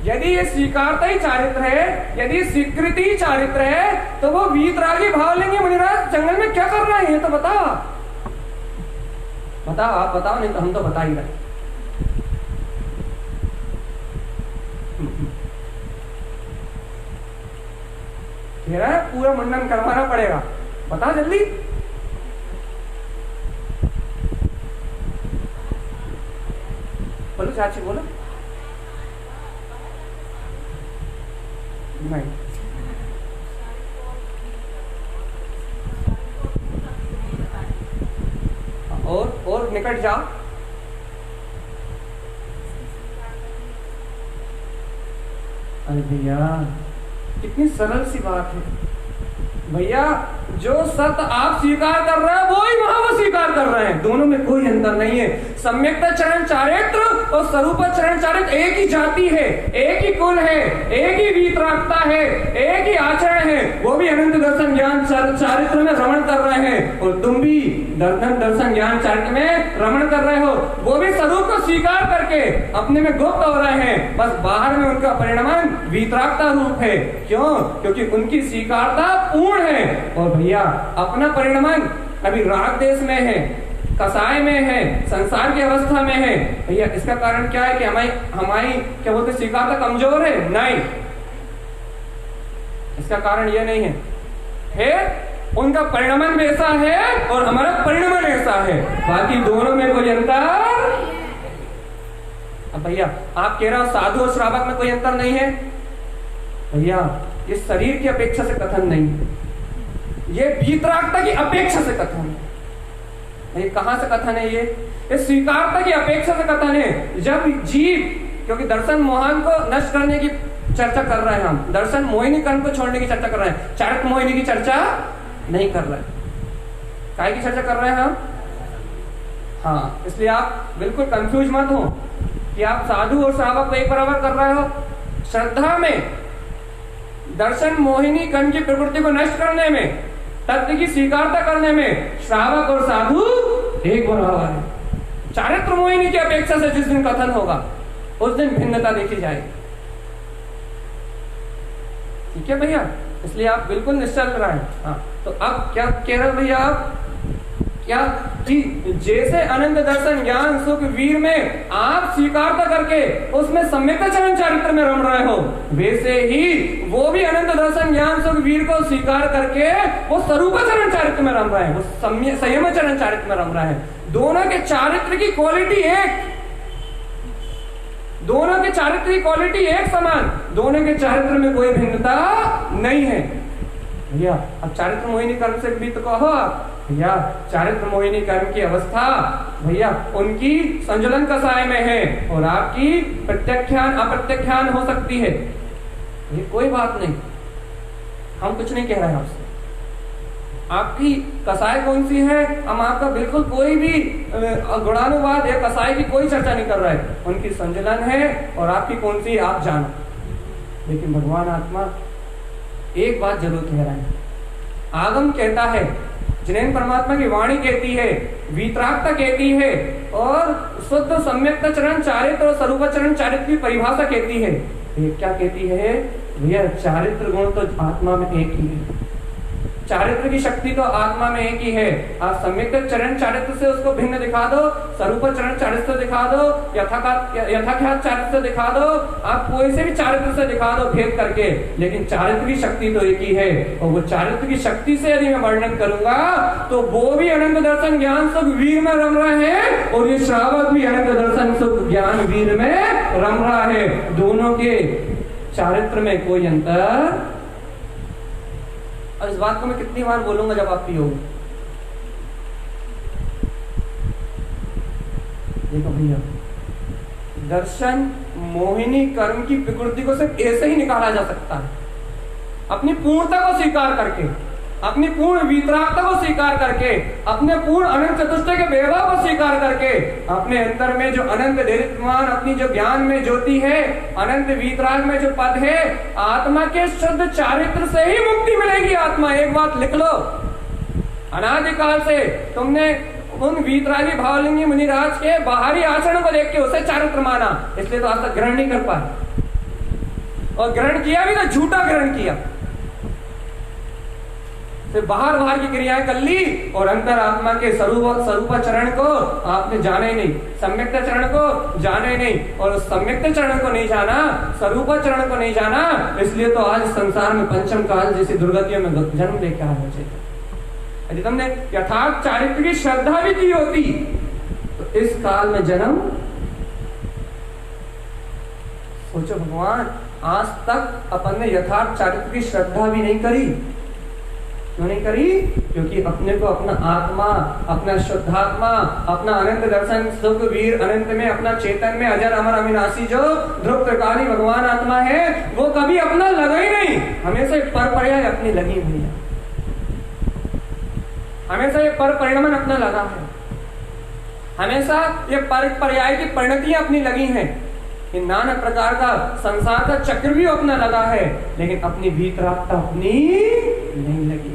यदि ये स्वीकारता ही चारित्र है, यदि स्वीकृति ही चारित्र है, तो वो वीतरागी भाव लेंगे मुनिराज जंगल में क्या कर रहे हैं? तो बताओ, बताओ, आप बताओ, नहीं तो हम तो बता ही रहे। मेरा पूरा मुंडन करवाना पड़ेगा, बता जल्दी। बोलो चाची, बोलो। नहीं, और निकट जाओ। अरे भैया कितनी सरल सी बात है भैया, जो सत्य आप स्वीकार कर रहे हैं वो ही वहां वो स्वीकार कर रहे हैं, दोनों में कोई अंतर नहीं है। सम्यक्ता चरण चारित्र और स्वरूप चरण चारित्र एक ही जाति है, एक ही कुल है, एक ही वीतरागता है, एक ही आचरण है। वो भी अनंत दर्शन ज्ञान चारित्र में रमण कर रहे हैं और तुम भी दर्शन ज्ञान चारित्र में रमण कर रहे हो। वो भी स्वरूप को स्वीकार करके अपने में गुप्त हो रहे हैं, बस बाहर में उनका परिणाम वीतरागता रूप है। क्यों? क्योंकि उनकी स्वीकारता पूर्ण है और भैया अपना परिणाम अभी राग देश में है, कसाय में है, संसार की अवस्था में है। भैया इसका कारण क्या है कि हमारी क्या बोलते स्वीकारता कमजोर है? नहीं, इसका कारण यह नहीं है उनका परिणाम वैसा है और हमारा परिणाम ऐसा है, बाकी दोनों में कोई अंतर। अब भैया आप कह रहे हो साधु और श्रावक में कोई अंतर नहीं है, भैया ये शरीर की अपेक्षा से कथन नहीं है, ये वीतरागता की अपेक्षा से कथन है। ये कहां से कथन है? ये स्वीकारता की अपेक्षा से कथन है। जब जीव, क्योंकि दर्शन मोहन को नष्ट करने की चर्चा कर रहे हैं हम, दर्शन मोहिनी कर्म को छोड़ने की चर्चा कर रहे हैं, चारित्र मोहिनी की चर्चा नहीं कर रहे। काय की चर्चा कर रहे हैं हम? हाँ, इसलिए आप बिल्कुल कंफ्यूज मत हो कि आप साधु और श्रावक को एक बराबर कर रहे हो। श्रद्धा में, दर्शन मोहिनी कर्म की प्रवृत्ति को नष्ट करने में, तत्व की स्वीकारता करने में श्रावक और साधु एक बराबर है। चारित्र मोहिनी की अपेक्षा से जिस दिन कथन होगा उस दिन भिन्नता देखी जाएगी। ठीक है भैया, इसलिए आप बिल्कुल निश्चल रहें। हाँ, तो अब क्या कह रहे भैया आप? क्या कि जैसे अनंत दर्शन ज्ञान सुख वीर में आप स्वीकारता करके उसमें सम्यक्ता चरण चारित्र में रम रहे हो, वैसे ही वो भी अनंत दर्शन ज्ञान सुख वीर को स्वीकार करके वो स्वरूप चरण चारित्र में रम रहे हैं, वो संयम चरण चारित्र में रम रहे हैं। दोनों के चारित्र की क्वालिटी एक, दोनों के चारित्र की क्वालिटी एक समान, दोनों के चारित्र में कोई भिन्नता नहीं है। भैया अब चारित्र मोहिनी कर्म से भी तो कहो आप, भैया चारित्र मोहिनी कर्म की अवस्था भैया उनकी संजुलन कसाय में है और आपकी प्रत्याख्यान अप्रत्याख्यान हो सकती है। ये कोई बात नहीं, हम कुछ नहीं कह रहे हैं आपसे। आपकी कसाय कौन सी है, हम आपका बिल्कुल कोई भी गुणानुवाद या कसाय की कोई चर्चा नहीं कर रहे हैं। उनकी संजुलन है और आपकी कौन सी आप जानो। लेकिन भगवान आत्मा एक बात जरूर कह रहे हैं, आगम कहता है, जिनेन परमात्मा की वाणी कहती है, वीतरागता कहती है और शुद्ध सम्यक्ता चरण चारित्र और स्वरूप चरण चारित्र की परिभाषा कहती है। ये क्या कहती है भैया चारित्र गुण तो आत्मा में एक ही है, चारित्र की शक्ति तो आत्मा में एक ही है। आप सम्यक चरण चारित्र से उसको भिन्न दिखा दो, स्वरूप चरण चारित्र से दिखा दो, यथाख्यात चारित्र से दिखा दो, आप कोई से भी चारित्र से दिखा दो भेद करके, लेकिन चारित्र की शक्ति तो एक ही है। और वो चारित्र की शक्ति से यदि मैं वर्णन करूंगा तो वो भी अनंत दर्शन ज्ञान सुख वीर में रम रहे हैं और ये श्रावक भी अनंत दर्शन सुख ज्ञान वीर में रम रहा है। दोनों के चारित्र में कोई अंतर। अब इस बात को मैं कितनी बार बोलूंगा जब आप पियोगे। देखो भैया, दर्शन मोहिनी कर्म की विकृति को सिर्फ ऐसे ही निकाला जा सकता है, अपनी पूर्णता को स्वीकार करके, अपनी पूर्ण वितरागता को स्वीकार करके, अपने पूर्ण अनंत चतुष्टय के वैभव को स्वीकार करके, अपने अंतर में जो अनंत धैर्यवान अपनी जो ज्ञान में ज्योति है, अनंत वितराग में जो पद है, आत्मा के शुद्ध चारित्र से ही मुक्ति मिलेगी। आत्मा, एक बात लिख लो, अनादिकाल से तुमने उन वीतरागी भावलिंगी मुनिराज के बाहरी आचरण को देख के उसे चारित्र माना, इसलिए तो आज तक ग्रहण नहीं कर पाए, और ग्रहण किया भी तो झूठा ग्रहण किया, सिर्फ बाहर की क्रियाएं कर ली और अंतर आत्मा के स्वरूप चरण को आपने जाने नहीं, सम्यक चरण को जाने नहीं, और सम्यक चरण को नहीं जाना, स्वरूप चरण को नहीं जाना, इसलिए तो आज संसार में पंचम काल जैसी दुर्गतियों में जन्म लेकर आना चाहिए। यदि तुमने यथार्थ चारित्र की श्रद्धा भी की होती तो इस काल में जन्म। सोचो भगवान, आज तक अपन ने यथार्थ चारित्र की श्रद्धा भी नहीं करी। क्यों नहीं करी? क्योंकि अपने को अपना आत्मा, अपना शुद्धात्मा, अपना अनंत दर्शन सुख वीर अनंत में, अपना चेतन में अजर अमर अविनाशी जो ध्रुव त्रिकाली भगवान आत्मा है, वो कभी अपना लगा ही नहीं, हमेशा पर पर्याय अपनी लगी हुई है, हमेशा ये पर परिणमन अपना लगा है, हमेशा ये पर पर्याय की परिणतियां अपनी लगी हैं, नाना प्रकार का संसार का चक्र भी अपना लगा है, लेकिन अपनी भीतरागता अपनी नहीं लगी।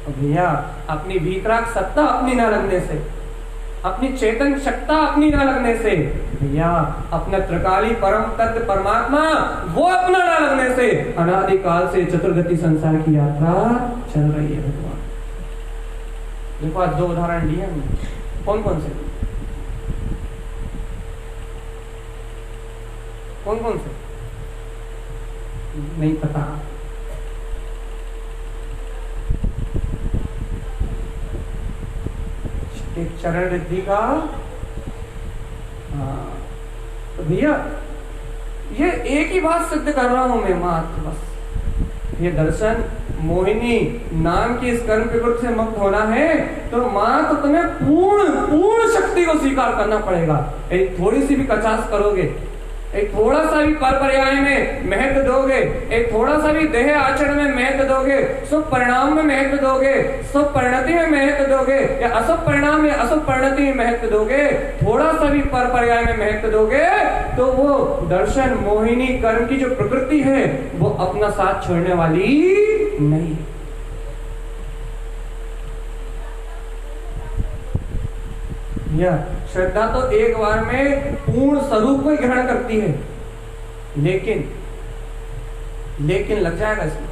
भैया, अपनी भीतराग सत्ता अपनी ना लगने से, अपनी चेतन शक्ता अपनी ना लगने से, भैया अपना त्रिकाली परम तत्व परमात्मा वो अपना ना लगने से अनादिकाल से चतुर्गति संसार की यात्रा चल रही है। भगवान देखो, आज दो उदाहरण दिए हमने, कौन कौन से? कौन कौन से? नहीं पता। एक चरण रिद्धि का, तो भैया ये एक ही बात सिद्ध कर रहा हूं मैं मात्र, बस ये दर्शन मोहिनी नाम की इस कर्म प्रवृत्ति से मुक्त होना है तो मात्र तुम्हें पूर्ण शक्ति को स्वीकार करना पड़ेगा। एक थोड़ी सी भी कचास करोगे, एक थोड़ा सा भी पर पर्याय में महत्व दोगे, एक थोड़ा सा भी देह आचरण में महत्व दोगे, शुभ परिणाम में महत्व दोगे, शुभ परिणति में महत्व दोगे, या अशुभ परिणाम या अशुभ परिणति में महत्व दोगे, थोड़ा सा भी पर पर्याय में महत्व दोगे, तो वो दर्शन मोहिनी कर्म की जो प्रकृति है वो अपना साथ छोड़ने वाली नहीं। श्रद्धा तो एक बार में पूर्ण स्वरूप को ही ग्रहण करती है, लेकिन लग जाएगा इसमें।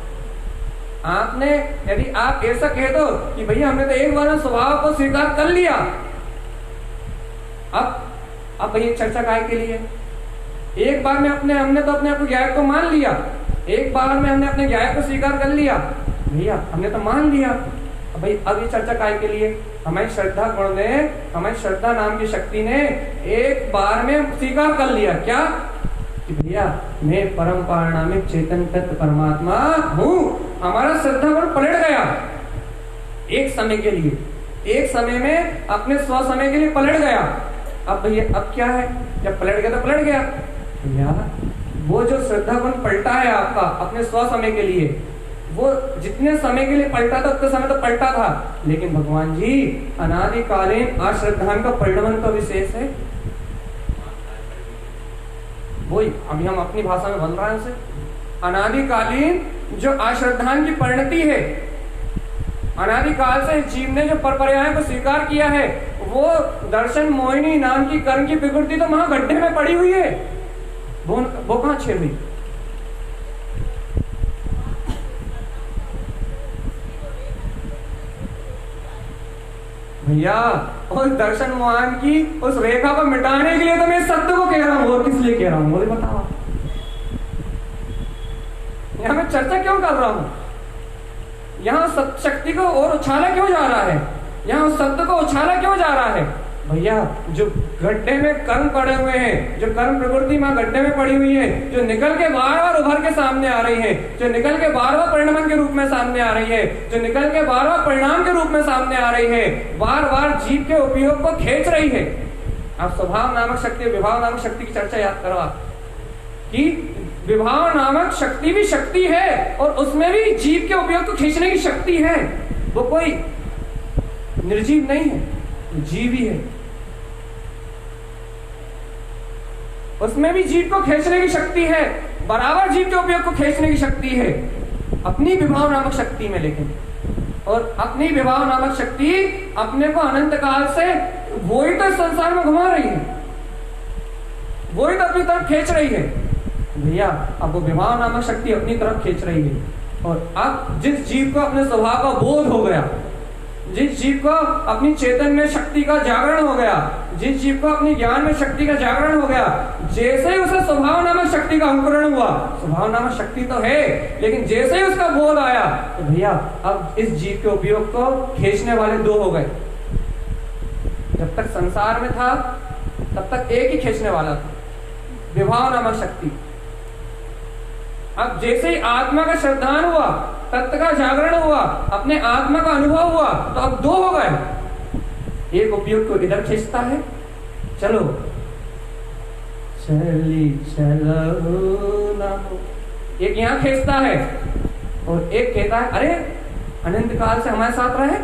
आपने यदि आप ऐसा कह दो कि भैया हमने तो एक बार में स्वभाव को स्वीकार कर लिया, अब भैया चर्चा काहे के लिए? एक बार में हमने तो अपने आप को ज्ञायक को मान लिया, एक बार में हमने अपने ज्ञायक को स्वीकार कर लिया, भैया हमने तो मान लिया, भाई अब ये चर्चा काहे के लिए? हमारी श्रद्धा गुण ने, हमारी श्रद्धा नाम की शक्ति ने एक बार में स्वीकार कर लिया क्या कि भैया मैं परम पारणामिक चेतन तत्व परमात्मा हूं। हमारा श्रद्धा गुण पलट गया एक समय के लिए, एक समय में अपने स्व समय के लिए पलट गया। अब भैया अब क्या है? जब पलट गया तो पलट गया भैया, वो जो श्रद्धा गुण पलटा है आपका अपने स्व समय के लिए, वो जितने समय के लिए पलटा था उतने समय तो पलटा था, लेकिन भगवान जी अनादिकालीन अश्रद्धान का परिणमन तो विशेष है। वही अभी हम अपनी भाषा में बोल रहे हैं उसे, अनादिकालीन जो अश्रद्धान की परिणति है, अनादिकाल से जीव ने जो परपर्याय को स्वीकार किया है, वो दर्शन मोहिनी नाम की कर्म की विकृति तो वहां गड्ढे में पड़ी हुई है, वो कहां छेड़ हुई? भैया उस दर्शन मोहन की उस रेखा को मिटाने के लिए तो मैं इस सत्य को कह रहा हूं, और किस लिए कह रहा हूं बोले बताओ। यहां मैं चर्चा क्यों कर रहा हूं? यहां सत्य शक्ति को और उछाला क्यों जा रहा है? यहां उस सत्य को उछाला क्यों जा रहा है? भैया जो गड्ढे में कर्म पड़े हुए हैं, जो कर्म प्रकृति मां गड्ढे में पड़ी हुई है, जो निकल के बार बार उभर के सामने आ रही है, जो निकल के बार बार परिणाम के रूप में सामने आ रही है, जो निकल के बार बार परिणाम के रूप में सामने आ रही है, बार बार जीव के उपयोग को खींच रही है। आप स्वभाव नामक शक्ति, विभाव नामक शक्ति की चर्चा याद करो आप, कि विभाव नामक शक्ति भी शक्ति है और उसमें भी जीव के उपयोग को खींचने की शक्ति है। वो कोई निर्जीव नहीं है, जीव ही है। उसमें भी जीव को खींचने की शक्ति है, बराबर जीव के उपयोग को खींचने की शक्ति है अपनी विभाव नामक शक्ति में। लेकिन और अपनी विभाव नामक शक्ति अपने को अनंत काल से वही तो संसार में घुमा रही है, वही तो अपनी तरफ खींच रही है। भैया अब वो विभाव नामक शक्ति अपनी तरफ खींच रही है, और अब जिस जीव को अपने स्वभाव का बोध हो गया, जिस जीव को अपनी चेतन में शक्ति का जागरण हो गया, जिस जीव को अपनी ज्ञान में शक्ति का जागरण हो गया, जैसे ही उसे स्वभाव नामक शक्ति का अंकुरण हुआ, स्वभाव नामक शक्ति तो है लेकिन जैसे ही उसका बोध आया तो भैया अब इस जीव के उपयोग को खींचने वाले दो हो गए। जब तक संसार में था तब तक एक ही खींचने वाला था, विभाव नामक शक्ति। अब जैसे ही आत्मा का श्रद्धान हुआ, तत्व का जागरण हुआ, अपने आत्मा का अनुभव हुआ, तो अब दो हो गए। एक उपयोग को इधर खींचता है, चलो चली चलो ना हो, एक यहां खींचता है, और एक कहता है अरे अनंत काल से हमारे साथ रहे,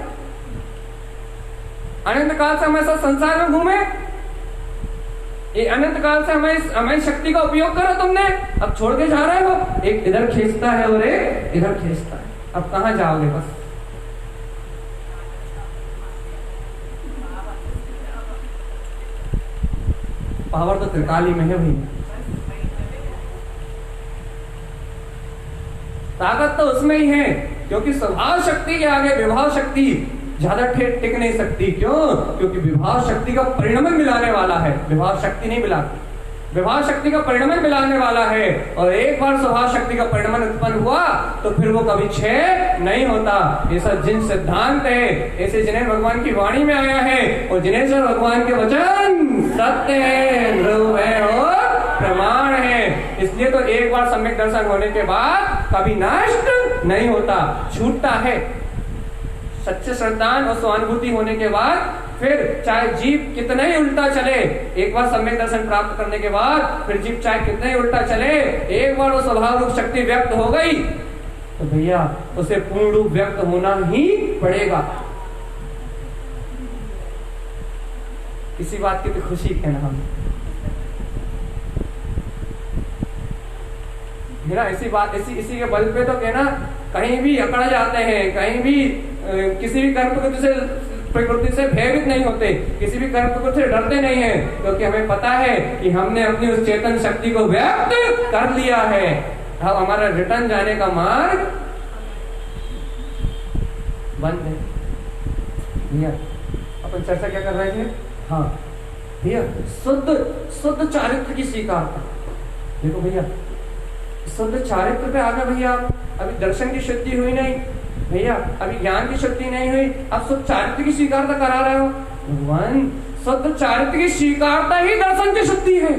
अनंत काल से हमारे साथ संसार में घूमे, ये अनंत काल से हमारी शक्ति का उपयोग करो तुमने, अब छोड़ के जा रहे हो। एक इधर खींचता है और एक इधर खींचता है, अब कहां जाओगे? बस पावर तो त्रिकाली में है भाई, ताकत तो उसमें ही है, क्योंकि स्वभाव शक्ति के आगे विभाव शक्ति ज्यादा टिक नहीं सकती। क्यों? क्योंकि विभाव शक्ति का परिणमन मिलाने वाला है, विभाव शक्ति नहीं मिलाती, विभाव शक्ति का परिणमन मिलाने वाला है। और एक बार स्वभाव शक्ति का परिणमन उत्पन्न हुआ तो फिर वो कभी क्षय नहीं होता। ऐसा जिन सिद्धांत है, ऐसे जिन्हें भगवान की वाणी में आया है, और जिन्हें भगवान के वचन सत्य है, ध्रुव है और प्रमाण है। इसलिए तो एक बार सम्यक दर्शन होने के बाद कभी नष्ट नहीं होता, छूटता है। सच्चे श्रद्धान और स्वानुभूति होने के बाद फिर चाहे जीव कितना ही उल्टा चले, एक बार सम्यक दर्शन प्राप्त करने के बाद फिर जीव चाहे कितना ही उल्टा चले, एक बार वो स्वभाव रूप शक्ति व्यक्त हो गई तो भैया उसे पूर्ण रूप व्यक्त होना ही पड़ेगा। इसी बात की तो खुशी है ना हम, इसी बात इसी के बल पे तो कहना कहीं भी अकड़ जाते हैं, कहीं भी किसी भी कर्म प्रकृति से भयभीत नहीं होते, किसी भी कर्म प्रकृति से डरते नहीं है, क्योंकि हमें पता है कि हमने अपनी उस चेतन शक्ति को व्यक्त कर लिया है। अब हमारा रिटर्न जाने का मार्ग बंद है। भैया अपन चर्चा क्या कर रहे थे? हाँ भैया, शुद्ध चारित्र की स्वीकारता। देखो भैया, शुद्ध चारित्र पे आ गए भैया, अभी दर्शन की शुद्धि हुई नहीं भैया, अभी ज्ञान की शुद्धि नहीं हुई, अब शुद्ध चारित्र की स्वीकारता करा रहे हो। भगवान, शुद्ध चारित्र की स्वीकारता ही दर्शन की शुद्धि है।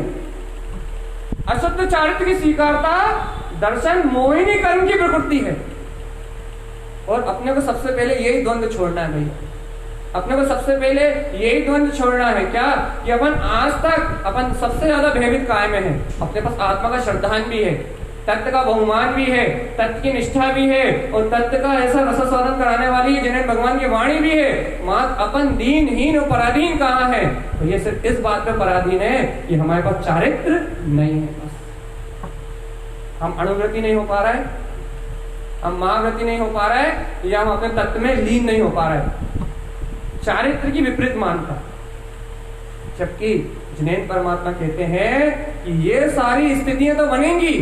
अशुद्ध चारित्र की स्वीकारता दर्शन मोहिनी कर्म की प्रकृति है। और अपने को सबसे पहले यही द्वंद्व छोड़ना है भैया, अपने को सबसे पहले यही द्वंद्व छोड़ना है। क्या? कि अपन आज तक अपन सबसे ज्यादा भयभीत काय में है। अपने पास आत्मा का श्रद्धान भी है, तत्व का बहुमान भी है, तत्व की निष्ठा भी है, और तत्व का ऐसा रसस्वादन कराने वाली है जिन्हें भगवान की वाणी भी है। मात्र अपन दीनहीन और पराधीन कहाँ है? तो ये सिर्फ इस बात पे पराधीन है कि हमारे पास चारित्र नहीं है। बस हम अनुव्रति नहीं हो पा रहा है, हम महाव्रति नहीं हो पा रहा है, या हम अपने तत्व में लीन नहीं हो पा रहा है। चारित्र की विपरीत मानता। जबकि जिनेन्द्र परमात्मा कहते हैं कि ये सारी स्थितियां तो बनेंगी,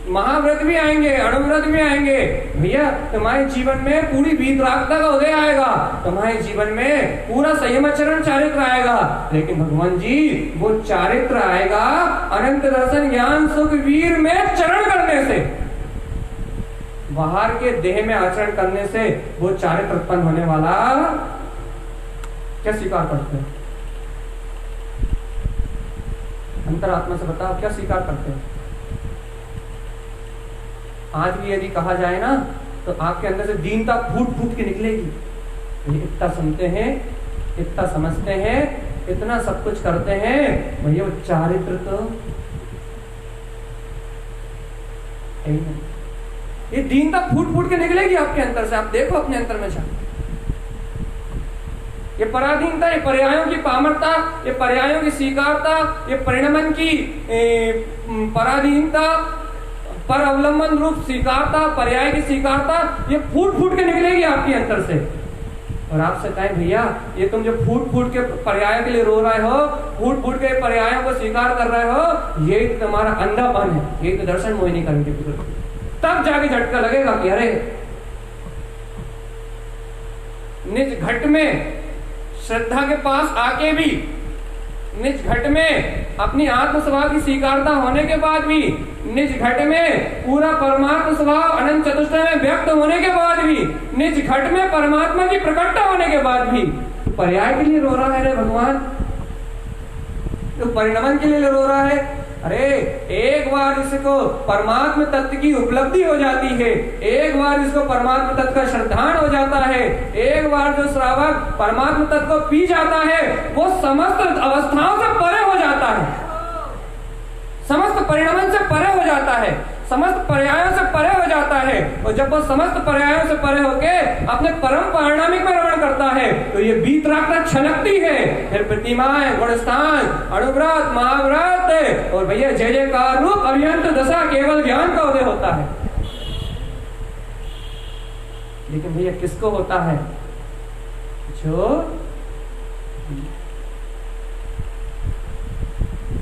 महाव्रत भी आएंगे, अणुव्रत भी आएंगे। भैया तुम्हारे जीवन में पूरी वीतरागता का उदय आएगा, तुम्हारे जीवन में पूरा संयमाचरण चारित्र आएगा। लेकिन भगवान जी वो चारित्र आएगा अनंत दर्शन ज्ञान सुख वीर में चरण करने से, बाहर के देह में आचरण करने से वो चारित्र उत्पन्न होने वाला क्या स्वीकार करते हैं? अंतरात्मा से बताओ क्या स्वीकार करते हैं? आज भी यदि कहा जाए ना तो आपके अंदर से दीनता फूट फूट के निकलेगी। इतना सुनते हैं, इतना समझते हैं, इतना सब कुछ करते हैं, भैया वो चारित्र तो ये दीनता फूट फूट के निकलेगी आपके अंदर से। आप देखो अपने अंदर में जाओ, ये पराधीनता, ये पर्यायों की पामरता, ये पर्यायों की स्वीकारता, ये परिणमन की पराधीनता, पर अवलंबन रूप स्वीकारता, पर्याय की स्वीकारता, ये फूट फूट के निकलेगी आपके अंदर से। और आपसे कहें भैया ये तुम जो फूट फूट के पर्याय के लिए रो रहे हो, फूट फूट के पर्यायों को स्वीकार कर रहे हो, ये तुम्हारा अंधापन है, ये तो दर्शन मोहिनी करेंगे। तब जाके झटका लगेगा कि अरे निज घट में श्रद्धा के पास आके भी, निज घट में अपनी आत्म स्वभाव की स्वीकारता होने के बाद भी, निज घट में पूरा परमात्मा स्वभाव अनंत चतुष्टय में व्यक्त होने के बाद भी, निज घट में परमात्मा की प्रकटता होने के बाद भी पर्याय के लिए रो रहा है रे भगवान, तो परिणमन के लिए रो रहा है। अरे एक बार इसको परमात्मा तत्व की उपलब्धि हो जाती है, एक बार इसको परमात्मा तत्व का श्रद्धान हो जाता है, एक बार जो श्रावक परमात्मा तत्व को पी जाता है वो समस्त अवस्थाओं से परे हो जाता है, समस्त परिणमन से परे हो जाता है, समस्त पर्यायों से परे हो जाता है। और जब वो समस्त पर्यायों से परे होके अपने परम पारिणामिक में रमण करता है तो ये वीतरागता छलकती है। फिर प्रतिमाएं, गुणस्थान, अणुव्रत, महाव्रत और भैया जय जयकार रूप अभियंत दशा केवल ज्ञान का उदय होता है। लेकिन भैया किसको होता है? जो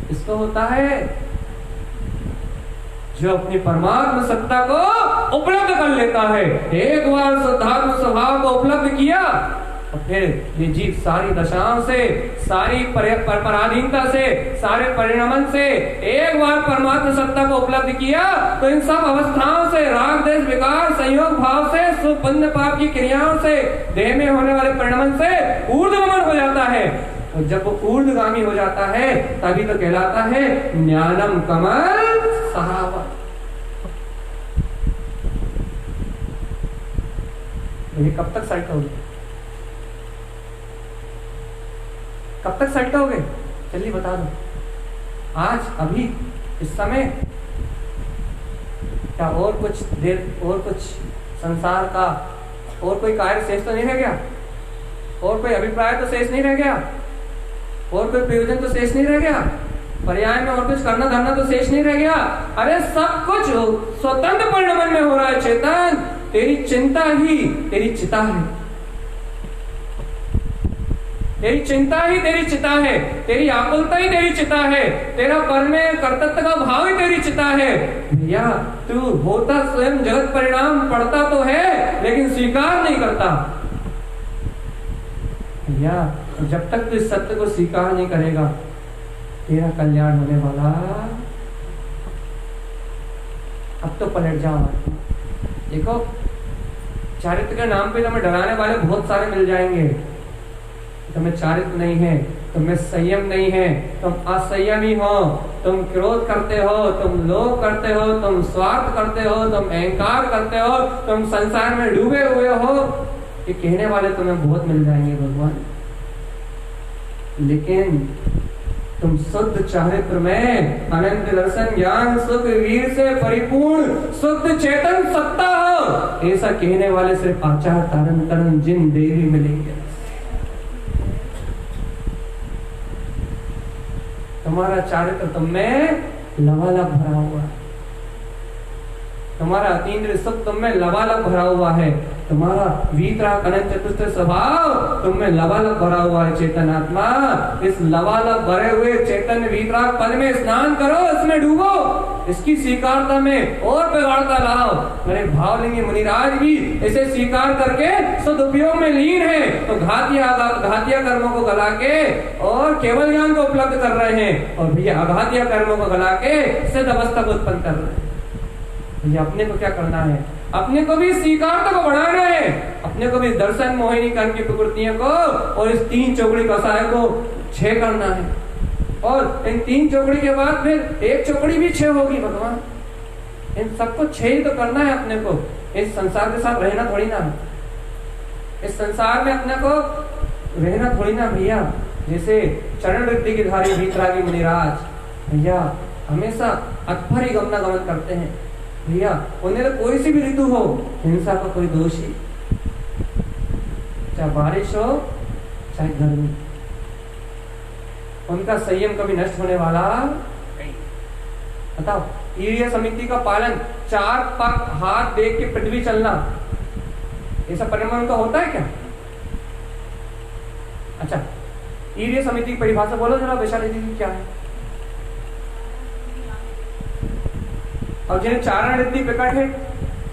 किसको होता है? जो अपनी परमात्मा सत्ता को उपलब्ध कर लेता है। एक बार शुद्धात्म स्वभाव को उपलब्ध किया और फिर ये जीव सारी दशाओं से, सारी पराधीनता से, सारे परिणमन से एक बार परमात्मा सत्ता को उपलब्ध किया तो इन सब अवस्थाओं से, राग देश विकार संयोग भाव से, सुख पुण्य पाप की क्रियाओं से, देह में होने वाले परिणमन से ऊर्ध्वगमन हो जाता है। और जब वो ऊर्ध्वगामी हो जाता है तभी तो कहलाता है ज्ञानम कमल सहावत। ये कब तक सेट होगे? कब तक सेट होगे? चलिए बता दो। आज, अभी, इस समय, क्या और कुछ देर, और कुछ संसार का और कोई कार्य शेष तो नहीं रह गया? और कोई अभिप्राय तो शेष नहीं रह गया? और कोई प्रयोजन तो शेष नहीं रह गया? पर्याय में और कुछ करना धरना तो शेष नहीं रह गया? अरे सब कुछ स्वतंत्र परिणमन में हो रहा है। चेतन, तेरी चिंता ही तेरी चिता है, तेरी चिंता ही तेरी चिता है, तेरी आकुलता ही तेरी चिता है, तेरा पर में कर्तव्य का भाव ही तेरी चिता है। भैया तू होता स्वयं जगत परिणाम पढ़ता तो है लेकिन स्वीकार नहीं करता। भैया जब तक तू इस सत्य को स्वीकार नहीं करेगा तेरा कल्याण होने वाला। अब तो पलट जाओ। देखो चारित्र के नाम पे तुम्हें डराने वाले बहुत सारे मिल जाएंगे। तुम्हें चारित्र नहीं है, तुम्हें संयम नहीं है, तुम असंयमी हो, तुम क्रोध करते हो, तुम लोभ करते हो, तुम स्वार्थ करते हो, तुम अहंकार करते हो, तुम संसार में डूबे हुए हो। ये कहने वाले तुम्हें बहुत मिल जाएंगे भगवान। लेकिन तुम शुद्ध चारित्र में अनंत दर्शन ज्ञान सुख वीर से परिपूर्ण शुद्ध चेतन सत्ता हो, ऐसा कहने वाले सिर्फ आचार तारण तरण जिन देवी मिलेंगे। तुम्हारा चारित्र तुम में लवालब भरा हुआ है। तुम्हारा अतीन्द्रिय सुख तुम में लबालब भरा हुआ है, तुम्हारा वीतराग अनंत चतुर्थ स्वभाव तुम में लबालब भरा हुआ है चेतन आत्मा। इस लबालब भरे हुए चेतन वीतराग पद में स्नान करो, इसमें डूबो, इसकी स्वीकारता में और प्रगाढ़ता लाओ। मेरे भावलिंगी मुनिराज भी इसे स्वीकार करके सदुपयोग में लीन है, तो घातिया कर्मों को गला के और केवल ज्ञान को उपलब्ध कर रहे हैं, और भैया अघातिया कर्मों को गला के सिद्ध अवस्था को उत्पन्न कर रहे हैं। भैया अपने को क्या करना है? अपने को भी स्वीकारता को बढ़ाना है, अपने को भी दर्शन मोहिनी कर्म की प्रकृतियों को और इस 3 चौकड़ी कसाय को 6 करना है, और इन 3 चौकड़ी के बाद फिर 1 चौकड़ी भी 6 होगी भगवान। इन सबको 6 ही तो करना है अपने को। इस संसार के साथ रहना थोड़ी ना, इस संसार में अपने को रहना थोड़ी ना भैया। जैसे चरण वृद्धि की धारी वीतरागी मुनिराज भैया हमेशा अत्पर ही गमन करते हैं भैया। उन्हें तो कोई सी भी ऋतु हो, हिंसा का कोई दोष ही, चाहे बारिश हो चाहे गर्मी, उनका संयम कभी नष्ट होने वाला नहीं। बताओ, ईर्य समिति का पालन, 4 पग हाथ देख के पृथ्वी चलना, ऐसा परिणाम उनका होता है क्या? अच्छा, ईर्य समिति की परिभाषा बोलो जरा वैशाली जी, क्या है? और जिन्हें चारण रिद्धि प्रकट है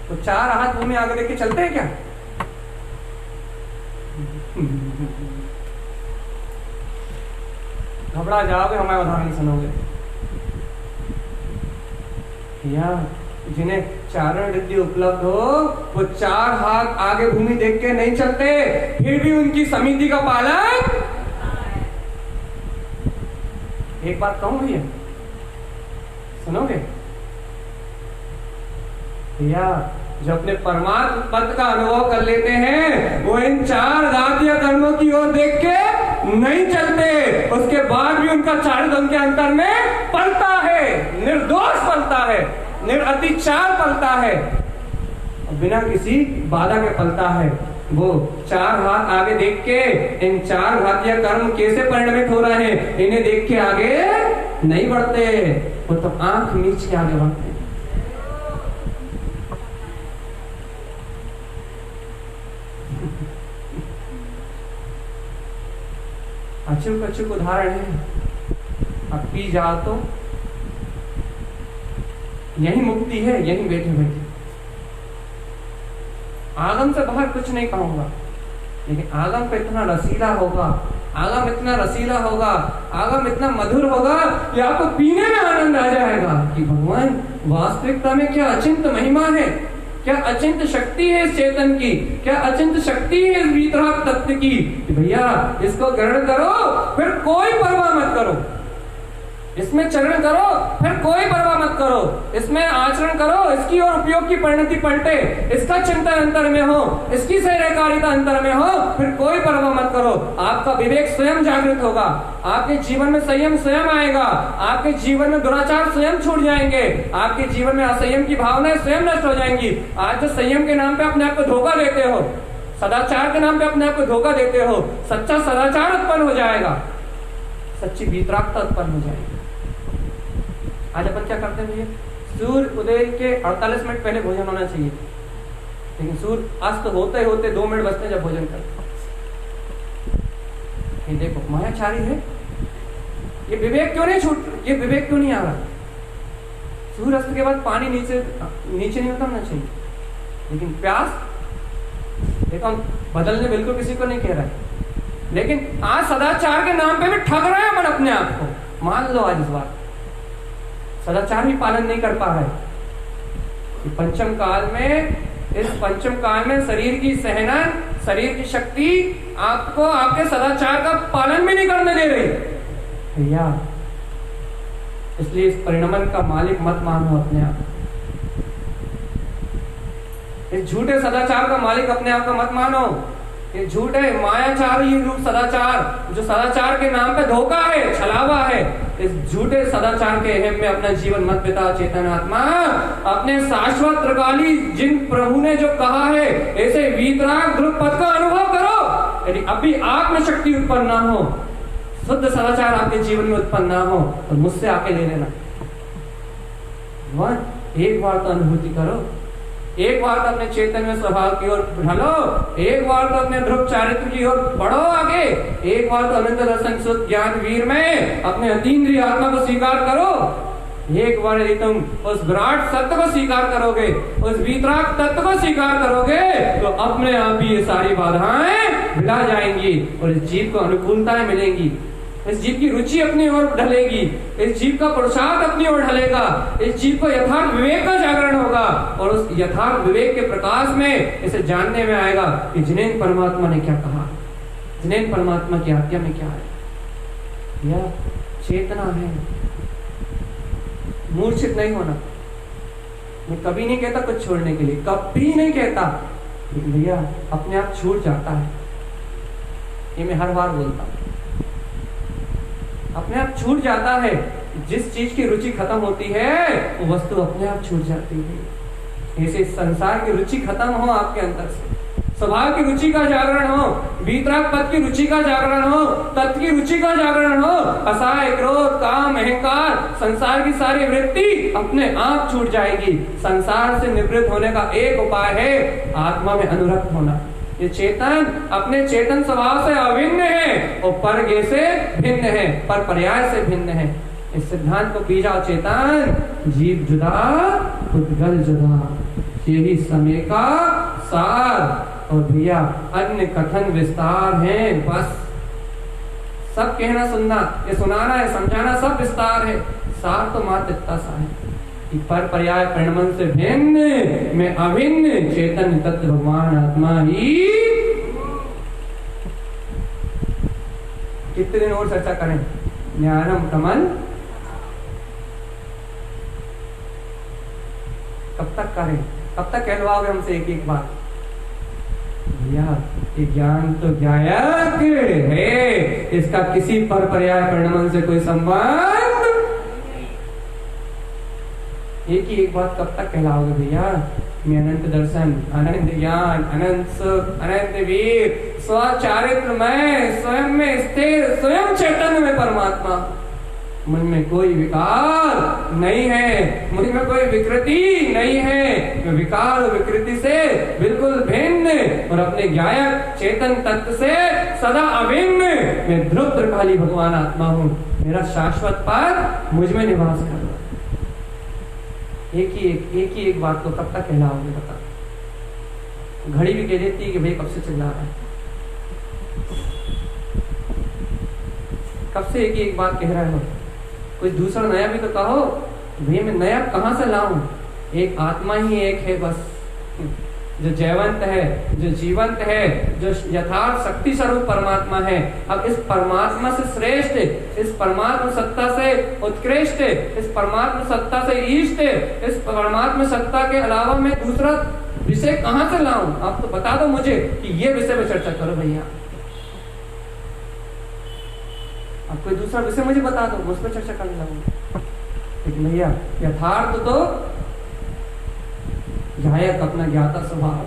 तो 4 हाथ मुंह में आगे देख के चलते हैं क्या? घबरा जाओगे, हमारे उदाहरण नहीं सुनोगे या जिन्हें चारण रिद्धि उपलब्ध हो वो 4 हाथ आगे भूमि देख के नहीं चलते, फिर भी उनकी समिति का पालन। एक बात कहूं भैया, सुनोगे भैया? जो अपने परमात्म पद का अनुभव कर लेते हैं वो इन 4 घातिया कर्मों की ओर देख के नहीं चलते, उसके बाद भी उनका चारित्र्य के अंतर में पलता है, निर्दोष पलता है, निरअतिचार पलता है, बिना किसी बाधा के पलता है। वो 4 हाथ आगे देख के इन 4 घातिया कर्म कैसे परिणमित हो रहे हैं इन्हें देख के आगे नहीं बढ़ते, वो तो आंख नीच के आगे बढ़ते हैं। अचूक उदाहरण है, अब पी जाओ तो यही मुक्ति है, यही बैठे बैठे। आगम से बाहर कुछ नहीं कहूंगा, लेकिन आगम पे इतना रसीला होगा, आगम इतना रसीला होगा, आगम इतना मधुर होगा कि आपको पीने में आनंद आ जाएगा कि भगवान वास्तविकता में क्या अचिंत महिमा है, क्या अचिंत शक्ति है इस चेतन की, क्या अचिंत शक्ति है इस वीतराग तत्व की। भैया इसको ग्रहण करो, फिर कोई परवाह मत करो, इसमें चरण करो, फिर कोई परवाह मत करो, इसमें आचरण करो, इसकी और उपयोग की परिणति पलटे, इसका चिंतन अंतर में हो, इसकी सहकारिता अंतर में हो, फिर कोई परवाह मत करो। आपका विवेक स्वयं जागृत होगा, आपके जीवन में संयम स्वयं आएगा, आपके जीवन में दुराचार स्वयं छूट जाएंगे, आपके जीवन में असंयम की भावनाएं स्वयं नष्ट हो जाएंगी। आज जो संयम के नाम पे अपने आप को धोखा देते हो, सदाचार के नाम पे अपने आप को धोखा देते हो, सच्चा सदाचार उत्पन्न हो जाएगा, सच्ची वीतरागता उत्पन्न हो जाएगी। आज अपन क्या करते हैं भैया? सूर्य उदय के 48 मिनट पहले भोजन होना चाहिए, लेकिन सूर्य अस्त होते होते 2 मिनट बचते जब भोजन करते। ये देखो मायाचारी है, ये विवेक क्यों नहीं ये विवेक क्यों नहीं आ रहा? सूर्य अस्त के बाद पानी नीचे नहीं उतरना चाहिए, लेकिन प्यास देखो हम बदलने बिल्कुल किसी को नहीं कह रहा है, लेकिन आज सदाचार के नाम पे भी ठग रहे हैं अपन अपने आप को। मान लो आज इस बात सदाचार भी पालन नहीं कर पा रहे। पंचम काल में, इस पंचम काल में शरीर की सहनन, शरीर की शक्ति आपको आपके सदाचार का पालन भी नहीं करने दे रही भैया। इसलिए इस परिणमन का मालिक मत मानो अपने आप, इस झूठे सदाचार का मालिक अपने आप को मत मानो। ये झूठ है, मायाचारी रूप सदाचार, जो सदाचार के नाम पे धोखा है, छलावा है। इस झूठे सदाचार के हेम में अपना जीवन मत बिता चेतन आत्मा। अपने शाश्वत त्रिकाली जिन प्रभु ने जो कहा है, ऐसे वीतराग ध्रुव पद का अनुभव करो। यदि अभी आत्म शक्ति उत्पन्न ना हो, शुद्ध सदाचार आपके जीवन में उत्पन्न ना हो, तो मुझसे आके ले लेना। एक बार तो अनुभूति करो, एक बार तो अपने चैतन्य स्वभाव की ओर ढलो, एक बार तो अपने ध्रुव चारित्र की ओर बढ़ो आगे, एक बार तो अनंत दर्शन सुख ज्ञान वीर में अपने अतीन्द्रिय आत्मा को स्वीकार करो। एक बार यदि तुम उस विराट सत्य को स्वीकार करोगे, उस वीतराग तत्व को स्वीकार करोगे, तो अपने आप ही ये सारी बाधाएं मिटा जाएंगी और इस जीव को अनुकूलताएं मिलेंगी, इस जीव की रुचि अपनी ओर ढलेगी, इस जीव का पुरुषार्थ अपनी ओर ढलेगा, इस जीव को यथार्थ विवेक का जागरण होगा और उस यथार्थ विवेक के प्रकाश में इसे जानने में आएगा कि जिनेन परमात्मा ने क्या कहा, जिनेन परमात्मा की आज्ञा में क्या है। यह चेतना है, मूर्छित नहीं होना। मैं कभी नहीं कहता कुछ छोड़ने के लिए, कभी नहीं कहता, लेकिन भैया अपने आप छूट जाता है, ये मैं हर बार बोलता हूं, अपने आप छूट जाता है। जिस चीज की रुचि खत्म होती है वो वस्तु अपने आप छूट जाती है। ऐसे संसार की रुचि खत्म हो आपके अंदर से, स्वभाव की रुचि का जागरण हो, वीतराग पद की रुचि का जागरण हो, तत्व की रुचि का जागरण हो, असहाय क्रोध काम अहंकार संसार की सारी वृत्ति अपने आप छूट जाएगी। संसार से निवृत्त होने का एक उपाय है आत्मा में अनुरक्त होना। ये चेतन अपने चेतन स्वभाव से अभिन्न है और परगे से भिन्न है, पर पर्याय से भिन्न है। इस सिद्धांत को पी जाओ, चेतन जीव जुदा पुद्गल जुदा, यही समय का सार। और भैया अन्य कथन विस्तार है, बस सब कहना सुनना, ये सुनाना है समझाना सब विस्तार है, सार तो मात्र इतना सा है कि पर पर्याय परिणमन से भिन्न में अभिन्न चेतन तत्व भगवान आत्मा ही। कितने दिन और चर्चा करें? ज्ञानम कमल कब तक करें, कब तक कहलवाओगे हमसे एक एक बात? भैया ये ज्ञान तो ज्ञायक है, इसका किसी पर पर्याय परिणमन से कोई संबंध। एक ही एक बात कब तक कहलाओगे भैया? मैं अनंत दर्शन, अनंत ज्ञान, अनंत सुख, अनंत वीर, स्वचारित्र में स्वयं में स्थिर, स्वयं चैतन्य में परमात्मा, मुझ में कोई विकार नहीं है, मुझ में कोई विकृति नहीं है, मैं विकार और विकृति से बिल्कुल भिन्न और अपने ज्ञायक चेतन तत्व से सदा अभिन्न मैं ध्रुव त्रिकाली भगवान आत्मा हूँ। मेरा शाश्वत पद मुझ में निवास कर रहा है। एक ही एक बात को कब तक कहलाओगे बता? घड़ी भी कह देती है कि भाई कब से चिल्ला रहा है, कब से एक ही एक बात कह रहा है। कोई दूसरा नया भी तो कहो भैया, मैं नया कहां से लाऊं? एक आत्मा ही एक है बस, जो जयवंत है, जो जीवंत है, जो यथार्थ शक्ति स्वरूप परमात्मा है। अब इस परमात्मा से श्रेष्ठ, इस परमात्मा सत्ता से उत्कृष्ट, इस परमात्मा सत्ता से इष्ट, इस परमात्मा सत्ता के अलावा मैं दूसरा विषय कहां से लाऊं? आप तो बता दो मुझे कि ये विषय पे चर्चा करो भैया। आप कोई दूसरा विषय मुझे बता दो, उस पर चर्चा करने लगूंगा। लेकिन भैया यथार्थ तो जायक अपना ज्ञाता स्वभाव,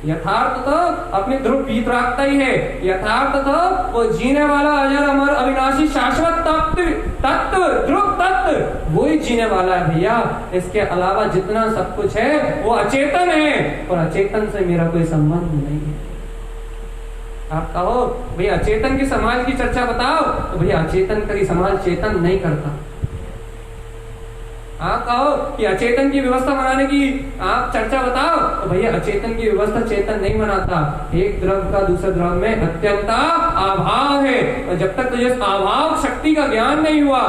यथार्थ तो अपनी ध्रुव वीतरागता ही है, यथार्थ तो वो जीने वाला अजर अमर अविनाशी शाश्वत तत्व ध्रुव तत्व, वो ही जीने वाला है भैया। इसके अलावा जितना सब कुछ है वो अचेतन है और अचेतन से मेरा कोई संबंध नहीं है। आप कहो भैया अचेतन की समाज की चर्चा बताओ, तो भैया अचेतन का समाज चेतन नहीं करता। आप कहो कि अचेतन की व्यवस्था बनाने की आप चर्चा बताओ, तो भैया अचेतन की व्यवस्था चेतन नहीं बनाता। एक द्रव्य का दूसरे द्रव्य में अत्यंत अभाव है, और जब तक तुझे अभाव शक्ति का ज्ञान नहीं हुआ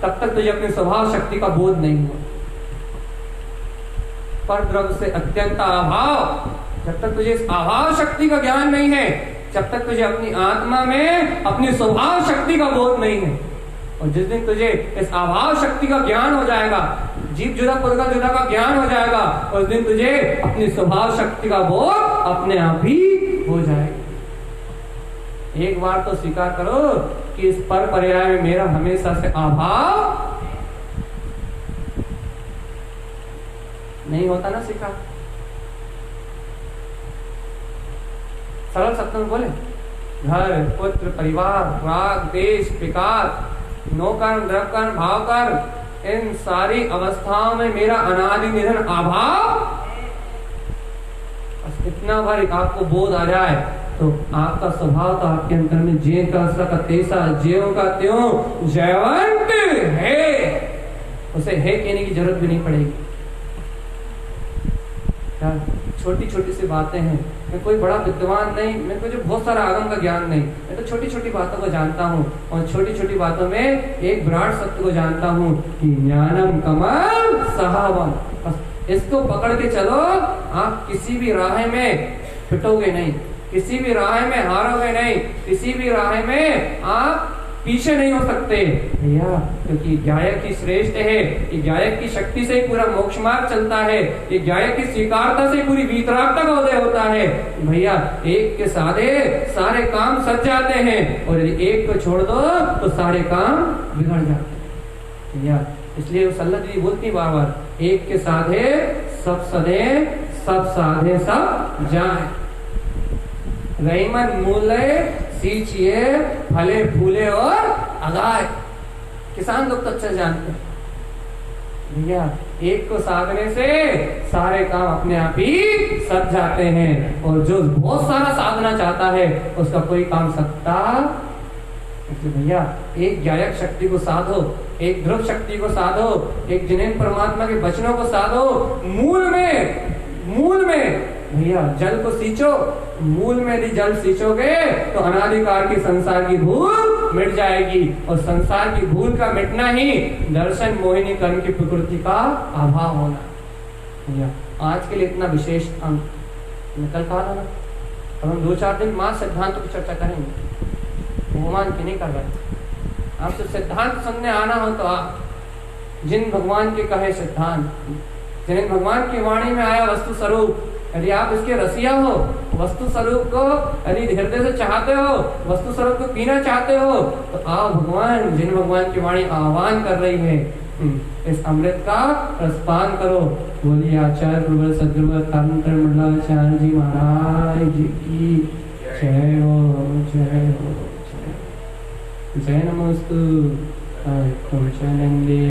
तब तक तुझे अपने स्वभाव शक्ति का बोध नहीं हुआ। पर द्रव्य से अत्यंत अभाव, जब तक तुझे इस अभाव शक्ति का ज्ञान नहीं है, जब तक तुझे अपनी आत्मा में अपनी स्वभाव शक्ति का बोध नहीं है। और जिस दिन तुझे इस अभाव शक्ति का ज्ञान हो जाएगा, जीव जुदा पुद्गल जुदा का ज्ञान हो जाएगा, उस दिन तुझे अपनी स्वभाव शक्ति का बोध अपने आप ही हो जाएगा। एक बार तो स्वीकार करो कि इस पर पर्याय में मेरा हमेशा से अभाव नहीं होता ना। स्वीकार सरल सत्य में बोले, घर पुत्र परिवार राग देश विकार नौकर्म द्रव्यकर्म भावकर्म इन सारी अवस्थाओं में मेरा अनादि निधन अभाव, बस इतना बार आपको बोध आ जाए तो आपका स्वभाव तो आपके अंतर में जे का तेसा ज्यों का त्यों जयवंत है, उसे है कहने की जरूरत भी नहीं पड़ेगी। छोटी छोटी सी बातें हैं, मैं कोई बड़ा विद्वान नहीं, मैं कोई बहुत सारा आगम का ज्ञान नहीं, मैं तो छोटी छोटी बातों को जानता हूँ और छोटी छोटी बातों में एक विराट सत्य को जानता हूँ कि ज्ञानम कमल सहावम। बस इसको पकड़ के चलो, आप किसी भी राह में पिटोगे नहीं, किसी भी राह में हारोगे नहीं, किसी भी राह में आप पीछे नहीं हो सकते भैया, क्योंकि गायक ही श्रेष्ठ है। ये गायक की शक्ति से ही पूरा मोक्ष मार्ग चलता है, ये गायक की स्वीकारता से पूरी वीतरागता का उदय होता है भैया। एक के साधे सारे काम सज जाते हैं और यदि एक को छोड़ दो तो सारे काम बिगड़ जाते हैं भैया। इसलिए सल्ला जी बोलती बार बार, एक के साधे सब सदे, सब साधे सब जाए, रहीमन मूले सींचिए फले फूले और अगाए। किसान लोग तो अच्छा जानते हैं भैया, एक को साधने से सारे काम अपने आप ही सज जाते हैं, और जो बहुत सारा साधना चाहता है उसका कोई काम सकता भैया। एक गायक शक्ति को साधो, एक ध्रुव शक्ति को साधो, एक जिनेन्द्र परमात्मा के वचनों को साधो, मूल में भैया जल को सींचो, मूल में यदि जल सींचोगे तो अनादिकाल की संसार की भूल मिट जाएगी, और संसार की भूल का मिटना ही दर्शन मोहिनी कर्म की प्रकृति का अभाव होना भैया। आज के लिए इतना विशेष अंक निकल पा रहा ना, अब हम 2-4 दिन मां सिद्धांतों की चर्चा करेंगे, भगवान की नहीं कर रहे। आपसे सिद्धांत सुनने आना हो तो आप जिन भगवान के कहे सिद्धांत, जिन भगवान की वाणी में आया वस्तु स्वरूप, यदि आप इसके रसिया हो, वस्तु स्वरूप को यदि हृदय से चाहते हो, वस्तु स्वरूप को पीना चाहते हो, तो आओ भगवान, जिन भगवान की वाणी आह्वान कर रही है, इस अमृत का रसपान करो। बोलिए आचार्य प्रबल सदगुरु तंत्र मंडलाचार्य जी महाराज जी की जय हो, जय हो, जय नमोस्तु।